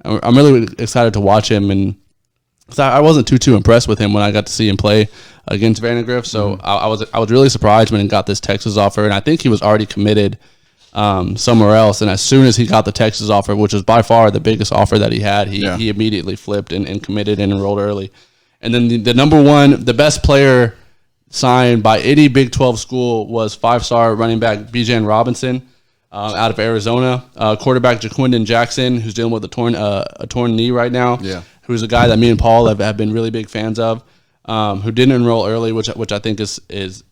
Speaker 4: I'm really excited to watch him. And I wasn't too impressed with him when I got to see him play against Vandergrift. So I was really surprised when he got this Texas offer, and I think he was already committed somewhere else. And as soon as he got the Texas offer, which was by far the biggest offer that he had, he immediately flipped and committed and enrolled early. And then the number one, the best player signed by any Big 12 school was 5-star running back Bijan Robinson out of Arizona. Quarterback Jaquindon Jackson, who's dealing with a torn knee right now. Yeah, who's a guy that me and Paul have been really big fans of. Who didn't enroll early, which I think doesn't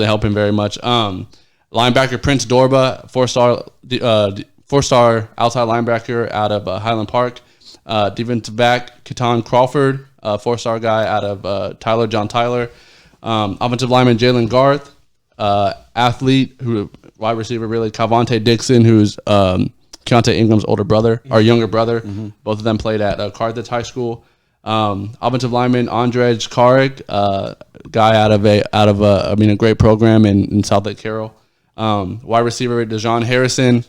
Speaker 4: help him very much. Linebacker Prince Dorbah, 4-star outside linebacker out of Highland Park. Defensive back Keaton Crawford, 4-star guy out of John Tyler. Offensive lineman Jalen Garth, athlete, wide receiver really, Cavante Dixon, who's Keontae Ingram's older brother, or younger brother. Mm-hmm. Both of them played at Carthage High School. Offensive lineman Andrej Karik, guy out of a great program in South Lake Carroll. Wide receiver Dejon Harrison,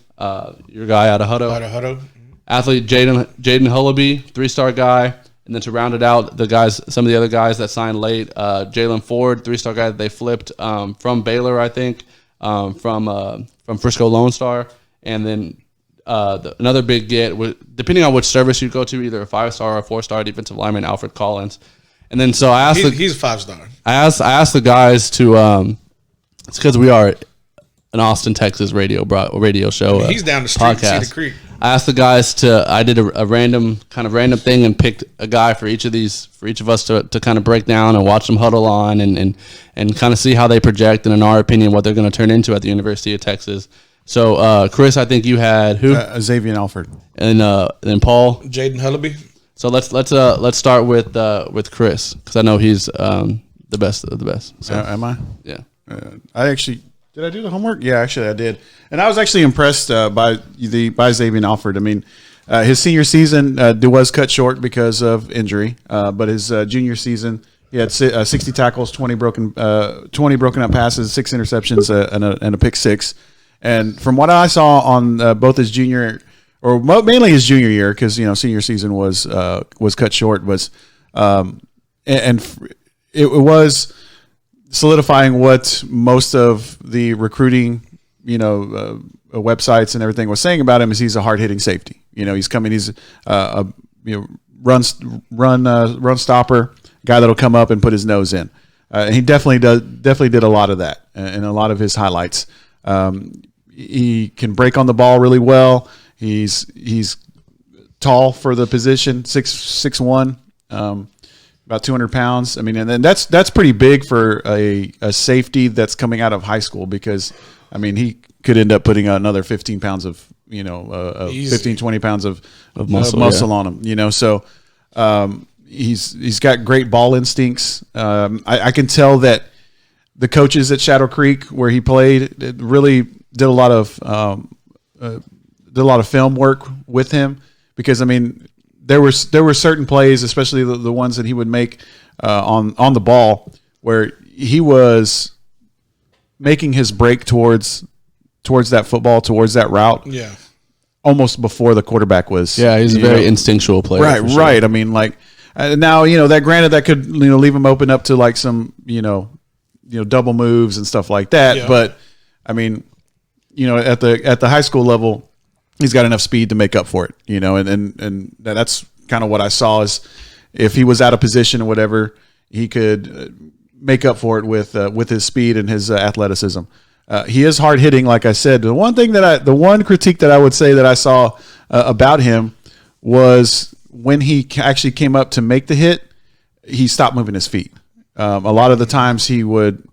Speaker 4: your guy out of Hutto. Athlete Jaden Hullaby, 3-star guy. And then to round it out, some of the other guys that signed late, Jalen Ford, 3-star guy that they flipped from Baylor, I think, from Frisco Lone Star. And then another big get, depending on which service you go to, either a 5-star or a 4-star defensive lineman, Alfred Collins. And then so I asked
Speaker 2: he's a 5-star.
Speaker 4: I asked the guys to it's because we are an Austin, Texas radio show.
Speaker 2: He's down the street, Cedar Creek.
Speaker 4: I asked the guys I did a random thing and picked a guy for each of us to kind of break down and watch them huddle on and kind of see how they project and in our opinion what they're going to turn into at the University of Texas. So Chris, I think you had who?
Speaker 1: Xavion Alford,
Speaker 4: and then Paul,
Speaker 2: Jaden Hullaby.
Speaker 4: So let's start with Chris because I know he's the best of the best. So.
Speaker 1: Am I?
Speaker 4: Yeah.
Speaker 1: Did I do the homework? Yeah, actually I did. And I was actually impressed by Xavion Alford. I mean, his senior season was cut short because of injury, but his junior season he had 60 tackles, 20 broken up passes, 6 interceptions, and a pick 6. And from what I saw on both his junior or mainly his junior year, because senior season was cut short, it was solidifying what most of the recruiting, websites and everything was saying about him is he's a hard-hitting safety. He's a run stopper, guy that'll come up and put his nose in. And he definitely did a lot of that in a lot of his highlights. He can break on the ball really well. He's tall for the position, 6'1", about 200 pounds. I mean, and then that's pretty big for a safety that's coming out of high school because, I mean, he could end up putting another 15 pounds of, 15, 20 pounds of muscle on him, So he's got great ball instincts. I can tell that the coaches at Shadow Creek where he played really did a lot of film work with him because, I mean, there were certain plays, especially the ones that he would make on the ball, where he was making his break towards that football, towards that route.
Speaker 2: Yeah.
Speaker 1: Almost before the quarterback was.
Speaker 4: Yeah, he's a very instinctual player.
Speaker 1: Right,
Speaker 4: sure.
Speaker 1: right. I mean, like now, that granted that could leave him open up to like some double moves and stuff like that.
Speaker 2: Yeah.
Speaker 1: But I mean, at the high school level, he's got enough speed to make up for it. And that's kind of what I saw is if he was out of position or whatever, he could make up for it with his speed and his athleticism. He is hard hitting, like I said. The one critique that I would say that I saw about him was when he actually came up to make the hit, he stopped moving his feet. A lot of the times he would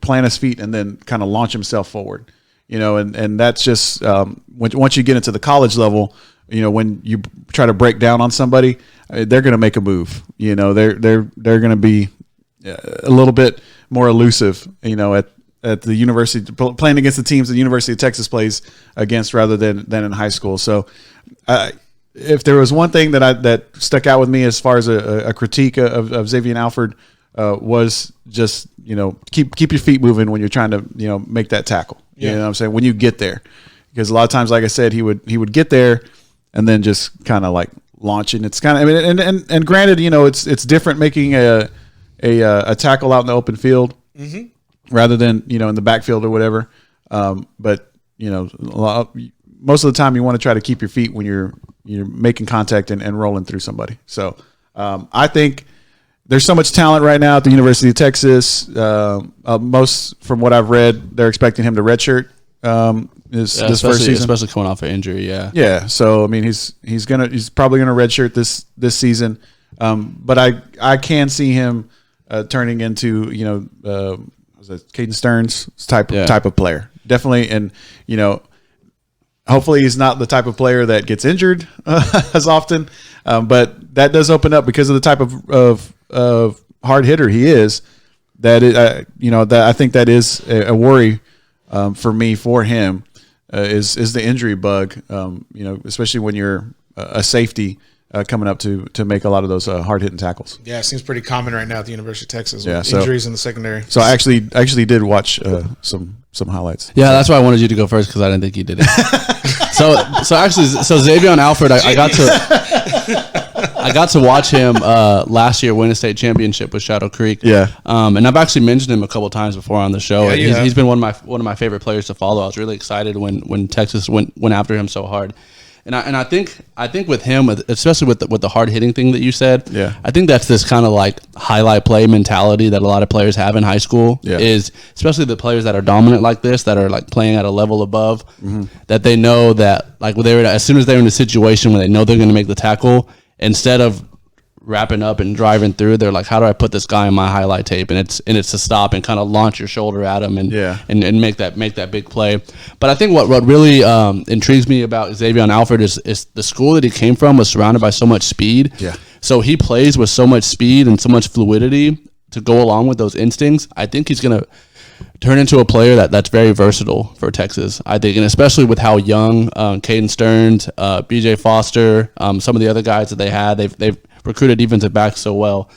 Speaker 1: plant his feet and then kind of launch himself forward. And that's just once you get into the college level, when you try to break down on somebody, they're going to make a move. They're going to be a little bit more elusive. At the university, playing against the teams the University of Texas plays against rather than in high school. So if there was one thing that stuck out with me as far as a critique of Xavion Alford was just, keep your feet moving when you're trying to, make that tackle.
Speaker 2: Yeah.
Speaker 1: You know what I'm saying? When you get there, because a lot of times, like I said, he would get there and then just kind of like launch. And it's kind of, and granted, it's different making a tackle out in the open field. Mm-hmm. Rather than in the backfield or whatever, but most of the time you want to try to keep your feet when you're making contact and rolling through somebody. So I think there's so much talent right now at the University of Texas. Most from what I've read, they're expecting him to redshirt this first season,
Speaker 4: especially coming off an injury. Yeah,
Speaker 1: yeah. So I mean, he's probably gonna redshirt this season, but I can see him turning into Caden Stearns type of player, definitely. And hopefully he's not the type of player that gets injured as often, but that does open up because of the type of hard hitter he is. That I think that is a worry for me for him is the injury bug. Especially when you're a safety. Coming up to make a lot of those hard hitting tackles.
Speaker 2: Yeah, it seems pretty common right now at the University of Texas with
Speaker 1: Yeah,
Speaker 2: injuries in the secondary.
Speaker 1: So I actually did watch some highlights.
Speaker 4: Yeah, that's why I wanted you to go first because I didn't think you did it. so Xavion Alford, I got to watch him last year win a state championship with Shadow Creek.
Speaker 1: Yeah,
Speaker 4: and I've actually mentioned him a couple times before on the show.
Speaker 2: Yeah,
Speaker 4: he's been one of my favorite players to follow. I was really excited when Texas went after him so hard. And I think with him, especially with the hard hitting thing that you said,
Speaker 1: yeah,
Speaker 4: I think that's this kind of like highlight play mentality that a lot of players have in high school.
Speaker 1: Yeah.
Speaker 4: Is especially the players that are dominant like this, that are like playing at a level above, that they know that like as soon as they're in a situation where they know they're going to make the tackle, instead of wrapping up and driving through, they're like, how do I put this guy in my highlight tape? And it's to stop and kind of launch your shoulder at him and make that big play. But I think what really intrigues me about Xavion Alford is the school that he came from was surrounded by so much speed.
Speaker 1: Yeah.
Speaker 4: So he plays with so much speed and so much fluidity to go along with those instincts. I think he's going to turn into a player that's very versatile for Texas, I think, and especially with how young Caden Stearns, BJ Foster, some of the other guys that they had, they've recruited defensive backs so well.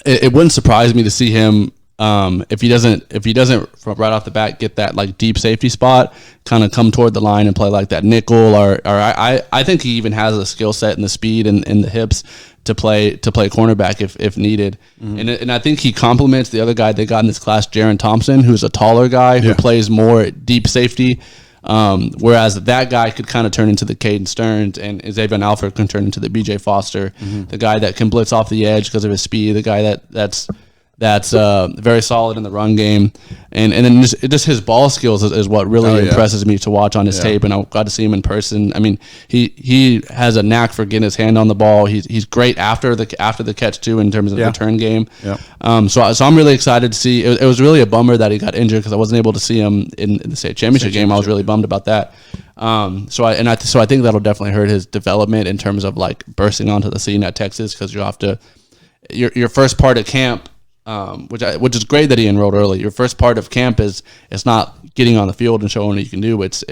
Speaker 4: It wouldn't surprise me to see him if he doesn't from right off the bat get that like deep safety spot, kind of come toward the line and play like that nickel, or I think he even has the skill set and the speed and the hips to play cornerback if needed. And I think he complements the other guy they got in this class, Jaron Thompson, who's a taller guy who plays more deep safety. Whereas that guy could kind of turn into the Caden Stearns, and Xavion Alford can turn into the BJ Foster, the guy that can blitz off the edge because of his speed, the guy that's very solid in the run game, and then just his ball skills is what really impresses me to watch on his tape. And I got to see him in person. I mean, he has a knack for getting his hand on the ball. He's great after the catch too in terms of the return game. Yeah. So I'm really excited to see. It was really a bummer that he got injured because I wasn't able to see him in the state championship game. I was really bummed about that. So I think that'll definitely hurt his development in terms of like bursting onto the scene at Texas, because you have to your first part of camp. Which is great that he enrolled early. Your first part of camp is it's not getting on the field and showing what you can do. It's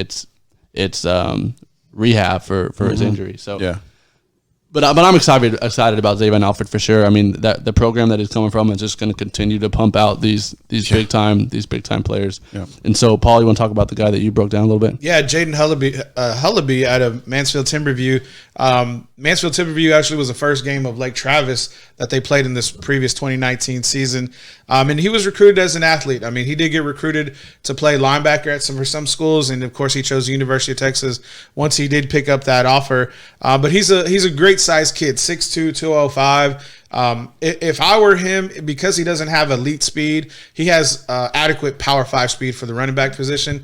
Speaker 4: rehab for his injury. So But I'm excited about Xavion Alford for sure. I mean, that the program that he's coming from is just going to continue to pump out these big time players. Yeah. And so, Paul, you want to talk about the guy that you broke down a little bit?
Speaker 2: Yeah, Jaden Hullaby out of Mansfield Timberview. Mansfield Timberview actually was the first game of Lake Travis that they played in this previous 2019 season. And he was recruited as an athlete. I mean, he did get recruited to play linebacker for some schools, and of course, he chose the University of Texas once he did pick up that offer. But he's a great sized kid, 6'2", 205. If I were him, because he doesn't have elite speed, he has adequate Power 5 speed for the running back position.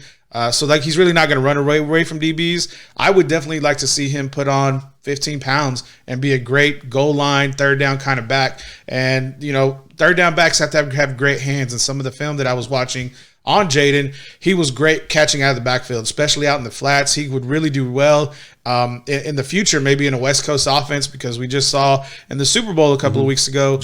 Speaker 2: So like he's really not going to run away from DBs. I would definitely like to see him put on 15 pounds and be a great goal line, third down kind of back. And, you know, third down backs have to have great hands. And some of the film that I was watching on Jaden, he was great catching out of the backfield, especially out in the flats. He would really do well in the future, maybe in a West Coast offense, because we just saw in the Super Bowl a couple of weeks ago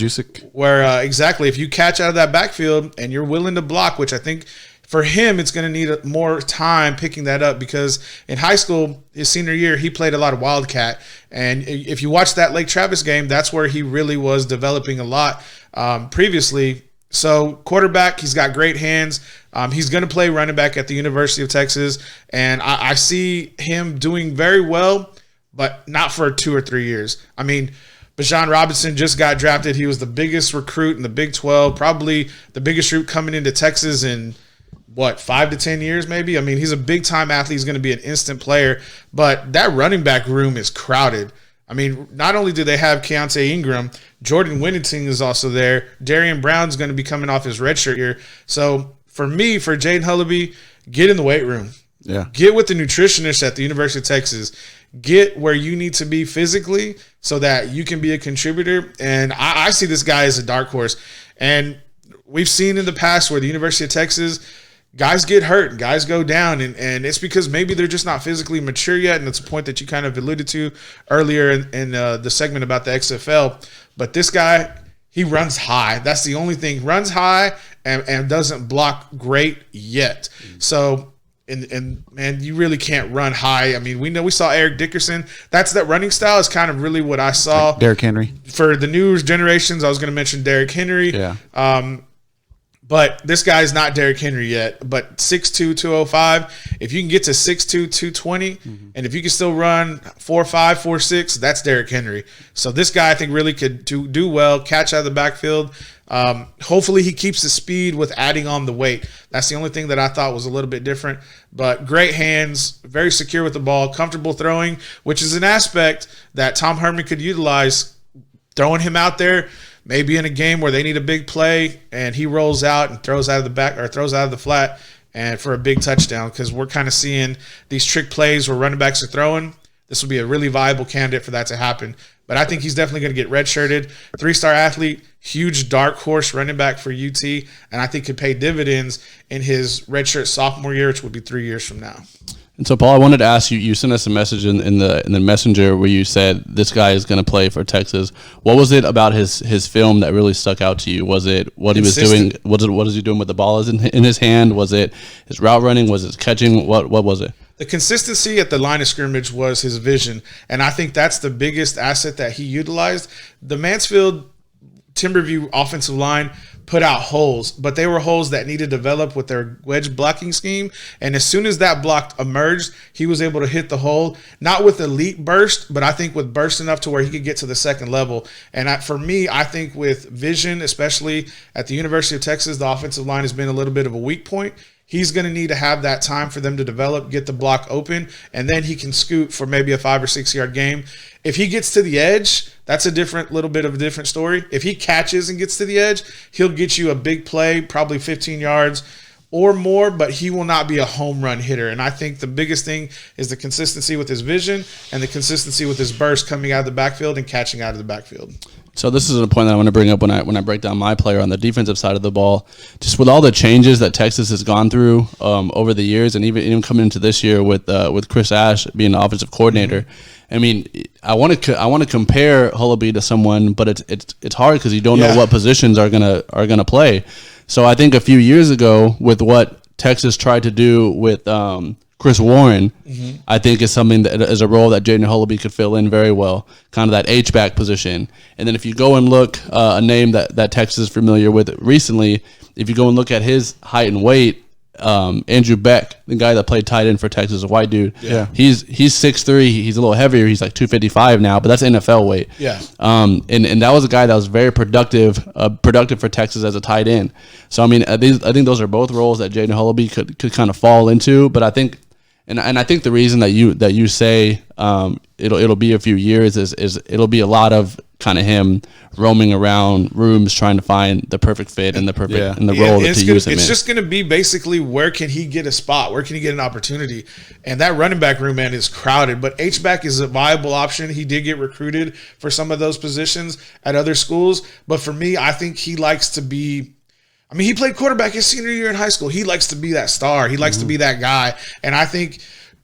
Speaker 2: where exactly if you catch out of that backfield and you're willing to block, which I think – for him, it's going to need more time picking that up, because in high school, his senior year, he played a lot of Wildcat. And if you watch that Lake Travis game, that's where he really was developing a lot previously. So quarterback, he's got great hands. He's going to play running back at the University of Texas. And I see him doing very well, but not for 2 or 3 years. I mean, Bijan Robinson just got drafted. He was the biggest recruit in the Big 12, probably the biggest recruit coming into Texas in 5 to 10 years maybe. I mean, he's a big time athlete. He's going to be an instant player, but that running back room is crowded. I mean, not only do they have Keontae Ingram, Jordan Whittington is also there. Darian Brown's going to be coming off his redshirt year. So for me, for Jaden Hullaby, get in the weight room. Yeah. Get with the nutritionist at the University of Texas. Get where you need to be physically so that you can be a contributor. And I see this guy as a dark horse. And we've seen in the past where the University of Texas, guys get hurt, guys go down, and it's because maybe they're just not physically mature yet, and it's a point that you kind of alluded to earlier in the segment about the XFL. But this guy, he runs high. That's the only thing. Runs high and doesn't block great yet. So, and man, you really can't run high. I mean, we saw Eric Dickerson. That running style is kind of really what I saw.
Speaker 1: Like Derrick Henry.
Speaker 2: For the new generations, I was going to mention Derrick Henry. Yeah. But this guy's not Derrick Henry yet. But 6'2", 205, if you can get to 6'2", 220, and if you can still run 4'5", 4'6", that's Derrick Henry. So this guy, I think, really could do well, catch out of the backfield. Hopefully he keeps the speed with adding on the weight. That's the only thing that I thought was a little bit different. But great hands, very secure with the ball, comfortable throwing, which is an aspect that Tom Herman could utilize, throwing him out there maybe in a game where they need a big play and he rolls out and throws out of the back or throws out of the flat and for a big touchdown, because we're kind of seeing these trick plays where running backs are throwing. This will be a really viable candidate for that to happen. But I think he's definitely going to get redshirted. 3-star athlete, huge dark horse running back for UT, and I think could pay dividends in his redshirt sophomore year, which will be 3 years from now.
Speaker 4: And so, Paul, I wanted to ask you. You sent us a message in the messenger where you said this guy is going to play for Texas. What was it about his film that really stuck out to you? Was it what he was doing? What is he doing with the ball in his hand? Was it his route running? Was it catching? What was it?
Speaker 2: The consistency at the line of scrimmage was his vision, and I think that's the biggest asset that he utilized. The Mansfield Timberview offensive line put out holes, but they were holes that needed to develop with their wedge blocking scheme. And as soon as that block emerged, he was able to hit the hole, not with elite burst, but I think with burst enough to where he could get to the second level. And for me, I think with vision, especially at the University of Texas, the offensive line has been a little bit of a weak point. He's going to need to have that time for them to develop, get the block open, and then he can scoot for maybe a 5 or 6 yard game. If he gets to the edge, that's a little bit of a different story. If he catches and gets to the edge, he'll get you a big play, probably 15 yards or more, but he will not be a home run hitter. And I think the biggest thing is the consistency with his vision and the consistency with his burst coming out of the backfield and catching out of the backfield.
Speaker 4: So this is a point that I want to bring up when I break down my player on the defensive side of the ball. Just with all the changes that Texas has gone through over the years, and even coming into this year with Chris Ash being the offensive coordinator. I mean, I want to compare Hullaby to someone, but it's hard because you don't know what positions are gonna play. So I think a few years ago, with what Texas tried to do with Chris Warren, I think, is something that is a role that Jaden Hullaby could fill in very well, kind of that H-back position. And then if you go and look, a name that Texas is familiar with recently, if you go and look at his height and weight, Andrew Beck, the guy that played tight end for Texas, a white dude.
Speaker 1: Yeah.
Speaker 4: He's 6'3", he's a little heavier, he's like 255 now, but that's NFL weight.
Speaker 2: Yeah.
Speaker 4: And that was a guy that was very productive for Texas as a tight end. So I mean, I think those are both roles that Jaden Hullaby could kind of fall into, but I think I think the reason that you say it'll be a few years is it'll be a lot of kind of him roaming around rooms trying to find the perfect fit and the perfect and the role to use him in.
Speaker 2: It's just going to be basically where can he get a spot, where can he get an opportunity, and that running back room, man, is crowded. But H-back is a viable option. He did get recruited for some of those positions at other schools, but for me, I think he likes to be. I mean, he played quarterback his senior year in high school. He likes to be that star. He likes to be that guy, and I think.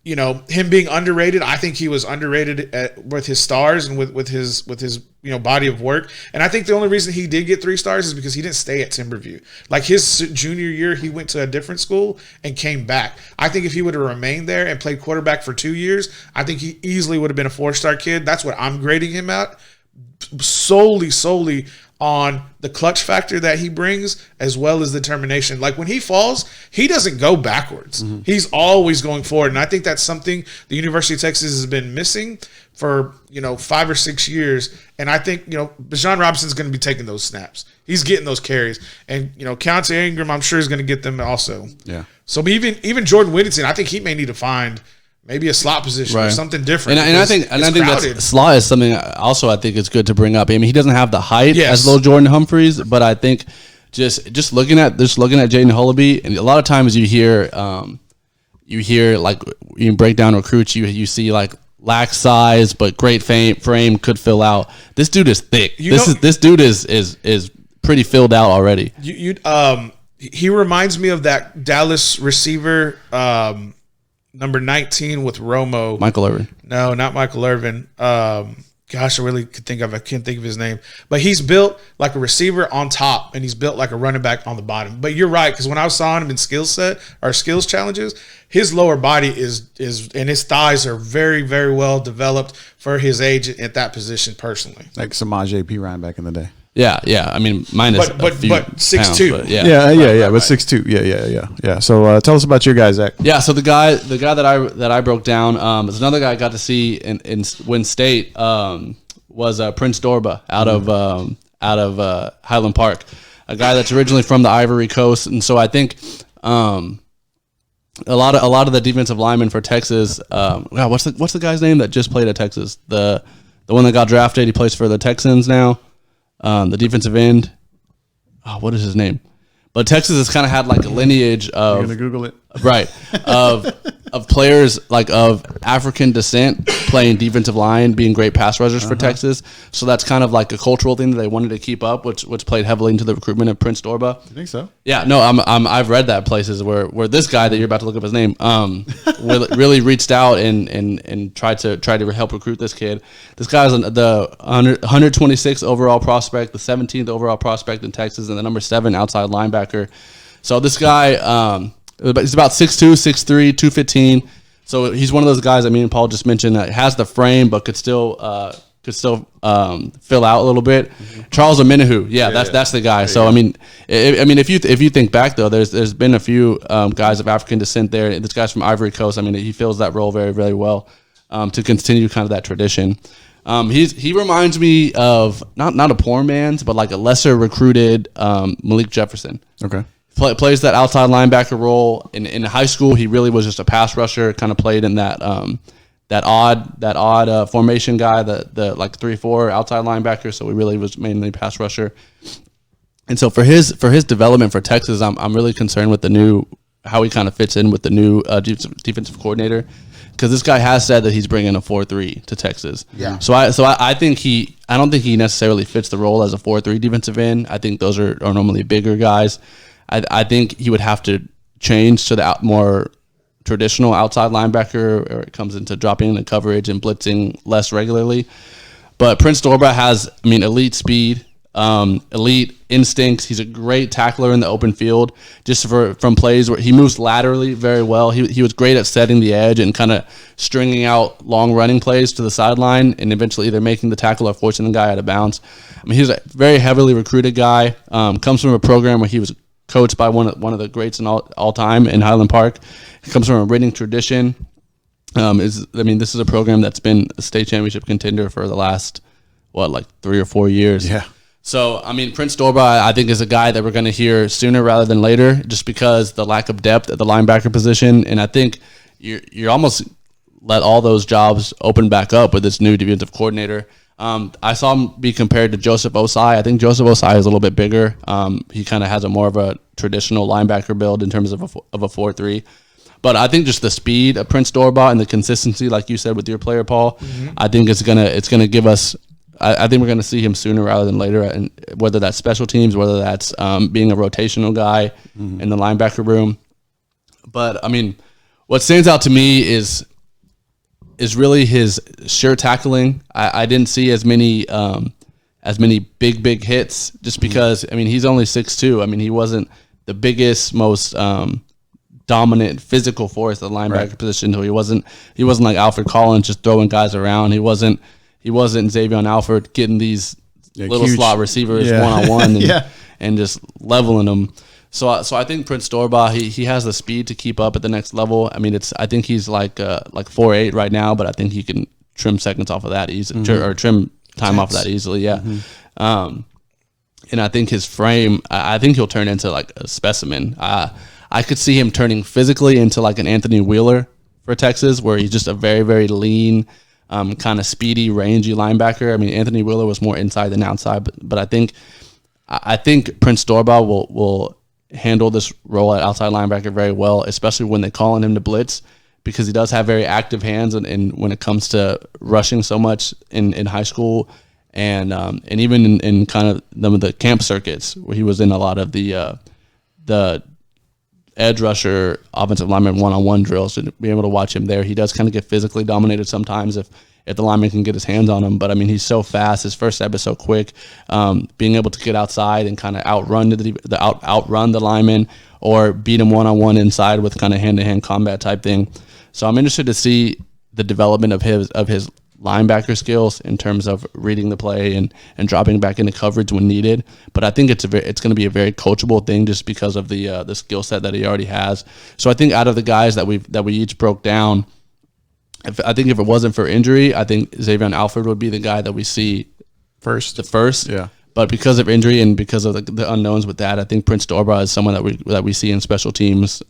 Speaker 2: Him being underrated, I think he was underrated with his stars and with his body of work. And I think the only reason he did get 3 stars is because he didn't stay at Timberview. Like his junior year, he went to a different school and came back. I think if he would have remained there and played quarterback for 2 years, I think he easily would have been a 4-star kid. That's what I'm grading him at, solely on the clutch factor that he brings, as well as determination. Like when he falls, he doesn't go backwards. He's always going forward. And I think that's something the University of Texas has been missing for, 5 or 6 years. And I think, Bijan Robinson's going to be taking those snaps. He's getting those carries. And, Keontae Ingram, I'm sure is going to get them also.
Speaker 1: Yeah.
Speaker 2: So even Jordan Whittington, I think he may need to find maybe a slot position or something different.
Speaker 4: And I think that slot is something also I think it's good to bring up. I mean, he doesn't have the height as little Jordan Humphreys, but I think just looking at Jaden Hullaby, and a lot of times you hear like you break down recruits, you see like lack size but great frame could fill out. This dude is thick. This dude is pretty filled out already.
Speaker 2: He reminds me of that Dallas receiver. Number 19 with Romo.
Speaker 4: Michael Irvin.
Speaker 2: No, not Michael Irvin. I really can't think of his name. But he's built like a receiver on top, and he's built like a running back on the bottom. But you're right, because when I saw him in skills challenges, his lower body is and his thighs are very, very well developed for his age at that position personally.
Speaker 1: Like Samaj P. Ryan back in the day.
Speaker 4: Yeah. I mean, mine is
Speaker 2: but 6'2".
Speaker 1: But 6'2". Yeah. So tell us about your guy, Zach.
Speaker 4: Yeah. So the guy that I broke down is another guy I got to see in Win State was Prince Dorbah out of Highland Park, a guy that's originally from the Ivory Coast, and so I think a lot of the defensive linemen for Texas. What's the guy's name that just played at Texas? The one that got drafted. He plays for the Texans now. The defensive end. Oh, what is his name? But Texas has kind of had like a lineage of.
Speaker 1: You're gonna Google it,
Speaker 4: right? Of players like of African descent playing defensive line, being great pass rushers for Texas. So that's kind of like a cultural thing that they wanted to keep up, which played heavily into the recruitment of Prince Dorbah.
Speaker 1: You think so?
Speaker 4: Yeah, no, I've read that places where this guy that you're about to look up his name, really reached out and tried to help recruit this kid. This guy's the 126th overall prospect, the 17th overall prospect in Texas, and the number 7 outside linebacker. So this guy, he's about 6'2", 6'3", 215. So he's one of those guys that me and Paul just mentioned that has the frame but could still fill out a little bit. Charles Omenihu, that's the guy. So I mean, if you think back though, there's been a few guys of African descent there. This guy's from Ivory Coast. I mean, he fills that role very, very well to continue kind of that tradition. He reminds me of not a poor man's, but like a lesser recruited Malik Jefferson.
Speaker 1: Okay.
Speaker 4: Plays that outside linebacker role in high school. He really was just a pass rusher. Kind of played in that odd formation guy, the like 3-4 outside linebacker. So he really was mainly pass rusher. And so for his development for Texas, I'm really concerned with how he kind of fits in with the new defensive coordinator, because this guy has said that he's bringing a 4-3 to Texas.
Speaker 2: Yeah.
Speaker 4: So I don't think he necessarily fits the role as a 4-3 defensive end. I think those are normally bigger guys. I think he would have to change to the more traditional outside linebacker, or it comes into dropping into coverage and blitzing less regularly. But Prince Dorbah has, elite speed. elite instincts. He's a great tackler in the open field, just from plays where he moves laterally very well. He was great at setting the edge and kind of stringing out long running plays to the sideline and eventually either making the tackle or forcing the guy out of bounds. I mean, he's a very heavily recruited guy, comes from a program where he was coached by one of the greats in all time in Highland Park. He comes from a winning tradition. This is a program that's been a state championship contender for the last, 3 or 4 years.
Speaker 1: Yeah.
Speaker 4: So, I mean, Prince Dorbah, I think, is a guy that we're going to hear sooner rather than later, just because the lack of depth at the linebacker position. And I think you're almost let all those jobs open back up with this new defensive coordinator. I saw him be compared to Joseph Osai. I think Joseph Osai is a little bit bigger. He kind of has more of a traditional linebacker build in terms of a 4-3. But I think just the speed of Prince Dorbah and the consistency, like you said with your player, Paul, I think it's gonna give us. I think we're going to see him sooner rather than later, and whether that's special teams, whether that's being a rotational guy in the linebacker room. But I mean, what stands out to me is really his sure tackling. I didn't see as many big hits, just because I mean he's only 6'2". I mean he wasn't the biggest, most dominant physical force at the linebacker position. So he wasn't like Alfred Collins just throwing guys around. He wasn't Xavion Alford getting these little huge slot receivers one-on-one and just leveling them. So I think Prince Dorbah, he has the speed to keep up at the next level. I mean, I think he's like 4.8 right now, but I think he can trim seconds off of that easily, or trim time off of that easily. Yeah. And I think his frame, I think he'll turn into like a specimen. I could see him turning physically into like an Anthony Wheeler for Texas, where he's just a very, very lean, kind of speedy, rangy linebacker. I mean, Anthony Wheeler was more inside than outside, but I think Prince Dorbah will handle this role at outside linebacker very well, especially when they call on him to blitz, because he does have very active hands, and when it comes to rushing so much in high school, and even in kind of some of the camp circuits where he was in a lot of the edge rusher offensive lineman one-on-one drills, and be able to watch him there. He does kind of get physically dominated sometimes if the lineman can get his hands on him. But I mean, he's so fast. His first step is so quick. Being able to get outside and kind of outrun the lineman, or beat him one-on-one inside with kind of hand-to-hand combat type thing. So I'm interested to see the development of his linebacker skills in terms of reading the play and dropping back into coverage when needed. But I think it's going to be a very coachable thing, just because of the skill set that he already has. So I think out of the guys that we each broke down, I think if it wasn't for injury, I think Xavion Alford would be the guy that we see first. Yeah. But because of injury and because of the unknowns with that, I think Prince Dorbah is someone that we see in special teams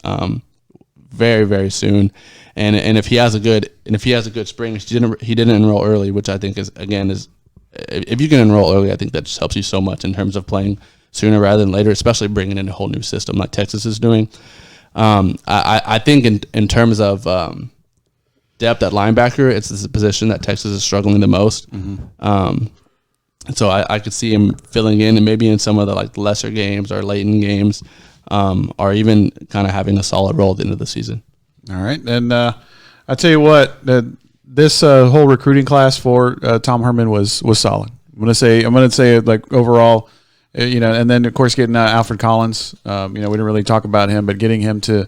Speaker 4: very, very soon. And if he has a good spring, he didn't enroll early, which I think is if you can enroll early, I think that just helps you so much in terms of playing sooner rather than later, especially bringing in a whole new system like Texas is doing. I think in terms of depth at linebacker, it's the position that Texas is struggling the most. So I could see him filling in, and maybe in some of the like lesser games or late in games, or even kind of having a solid role at the end of the season.
Speaker 1: All right, and I tell you what, this whole recruiting class for Tom Herman was solid. I'm gonna say like overall, and then of course getting Alfred Collins. We didn't really talk about him, but getting him to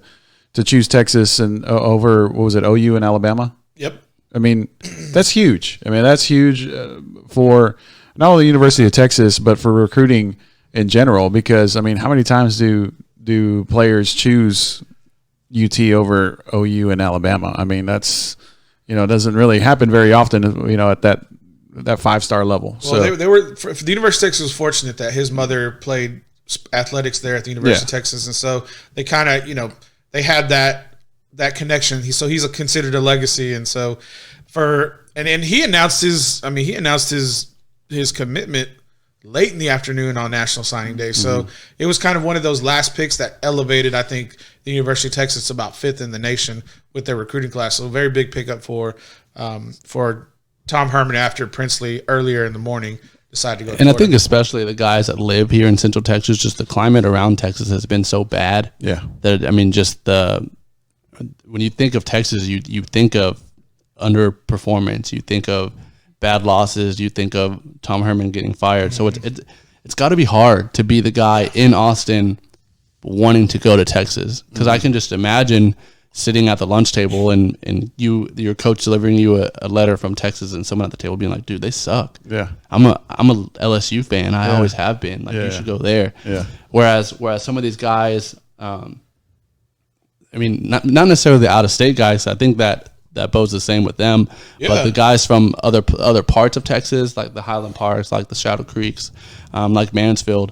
Speaker 1: choose Texas and over, what was it, OU and Alabama?
Speaker 2: Yep.
Speaker 1: I mean, that's huge. I mean, that's huge for not only the University of Texas, but for recruiting in general. Because I mean, how many times do players choose UT over OU and Alabama? I mean, that's it doesn't really happen very often. At that 5-star level.
Speaker 2: Well, so they were for the University of Texas was fortunate that his mother played athletics there at the University of Texas, and so they kind of they had that connection. He's considered a legacy, and so and he announced his commitment late in the afternoon on National Signing Day. So it was kind of one of those last picks that elevated, I think, the University of Texas about 5th in the nation with their recruiting class. So a very big pickup for Tom Herman after Princely earlier in the morning decided to go to Florida.
Speaker 4: I think especially the guys that live here in Central Texas, just the climate around Texas has been so bad.
Speaker 1: Yeah.
Speaker 4: That, I mean, just when you think of Texas, you think of underperformance, you think of bad losses, you think of Tom Herman getting fired. So it's got to be hard to be the guy in Austin wanting to go to Texas, because I can just imagine sitting at the lunch table and your coach delivering you a letter from Texas and someone at the table being like, dude, they suck.
Speaker 1: Yeah.
Speaker 4: I'm a LSU fan. I always have been. Like, you should go there.
Speaker 1: Yeah.
Speaker 4: Whereas some of these guys, I mean, not necessarily the out of state guys. I think that bodes the same with them. Yeah. But the guys from other parts of Texas, like the Highland Parks, like the Shadow Creeks, like Mansfield,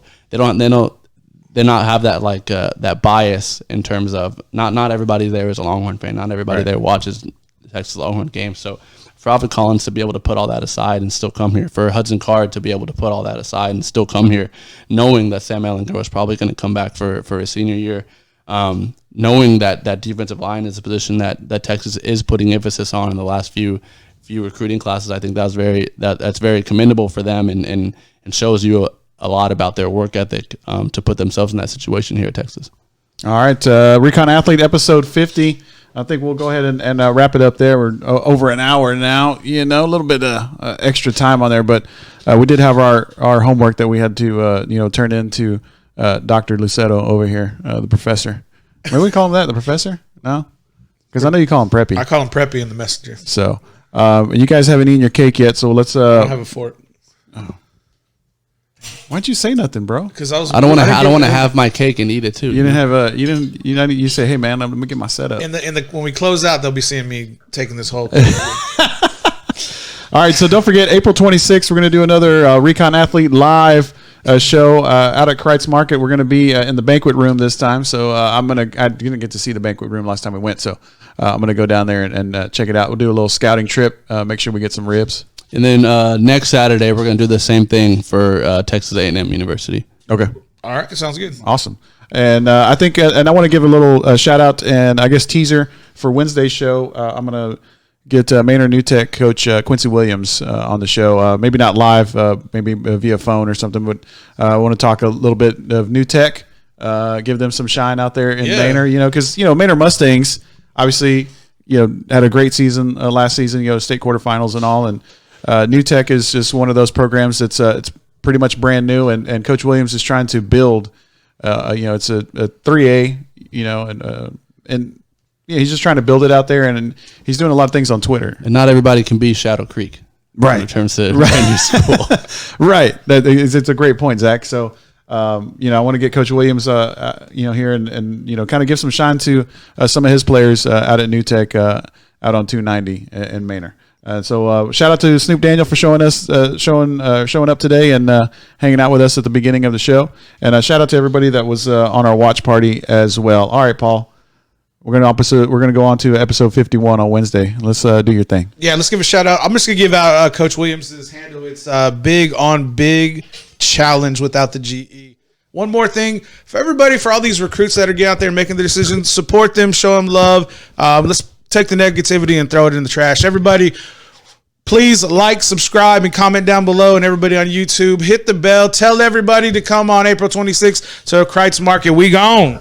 Speaker 4: they not have that like that bias in terms of not everybody there is a Longhorn fan. Not everybody there watches the Texas Longhorn games. So for Alfred Collins to be able to put all that aside and still come here, for Hudson Card to be able to put all that aside and still come here, knowing that Sam Ehlinger is probably going to come back for his senior year, knowing that defensive line is a position that Texas is putting emphasis on in the last few recruiting classes, I think that's very commendable for them and shows you a lot about their work ethic to put themselves in that situation here at Texas.
Speaker 1: All right, Recon Athlete episode 50. I think we'll go ahead and wrap it up there. We're over an hour now. A little bit extra time on there, but we did have our homework that we had to turn into Dr. Lucetto over here, the professor. Maybe we call him that, the professor? No, because I know you call him Preppy.
Speaker 2: I call him Preppy in the messenger.
Speaker 1: So you guys haven't eaten your cake yet, so let's.
Speaker 2: I don't have a fork.
Speaker 1: Oh. Why'd you say nothing, bro?
Speaker 2: Because
Speaker 4: I don't want to have my cake and eat it too.
Speaker 1: You didn't have you say, hey man, let me get my setup.
Speaker 2: When we close out, they'll be seeing me taking this whole.
Speaker 1: All right, so don't forget, April 26th, we're going to do another Recon Athlete live show out at Kreitz Market. We're going to be in the banquet room this time, so I didn't get to see the banquet room last time we went, so I'm going to go down there and check it out. We'll do a little scouting trip, make sure we get some ribs.
Speaker 4: And then next Saturday, we're going to do the same thing for Texas A&M University.
Speaker 1: Okay.
Speaker 2: All right, sounds good.
Speaker 1: Awesome. And I think, and I want to give a little shout out and I guess teaser for Wednesday's show. I'm going to get Maynard New Tech coach Quincy Williams on the show. Maybe not live, maybe via phone or something, but I want to talk a little bit of New Tech, give them some shine out there in Maynard, because, Maynard Mustangs obviously, had a great season last season, state quarterfinals and all. And New Tech is just one of those programs that's it's pretty much brand new, and Coach Williams is trying to build. It's a 3A, and he's just trying to build it out there, and he's doing a lot of things on Twitter.
Speaker 4: And not everybody can be Shadow Creek,
Speaker 1: right?
Speaker 4: In terms of brand new school,
Speaker 1: right? It's a great point, Zach. So, I want to get Coach Williams, here and kind of give some shine to some of his players out at New Tech, out on 290 in Maynard. So shout out to Snoop Daniel for showing up today and hanging out with us at the beginning of the show. And shout out to everybody that was on our watch party as well. All right, Paul, we're gonna go on to episode 51 on Wednesday. Let's do your thing.
Speaker 2: Yeah, let's give a shout out. I'm just gonna give out Coach Williams' handle. It's big on big challenge without the GE. One more thing for everybody, for all these recruits that are getting out there making the decisions, support them, show them love. Let's take the negativity and throw it in the trash. Everybody, please like, subscribe, and comment down below. And everybody on YouTube, hit the bell. Tell everybody to come on April 26th to Kreitz Market. We gone.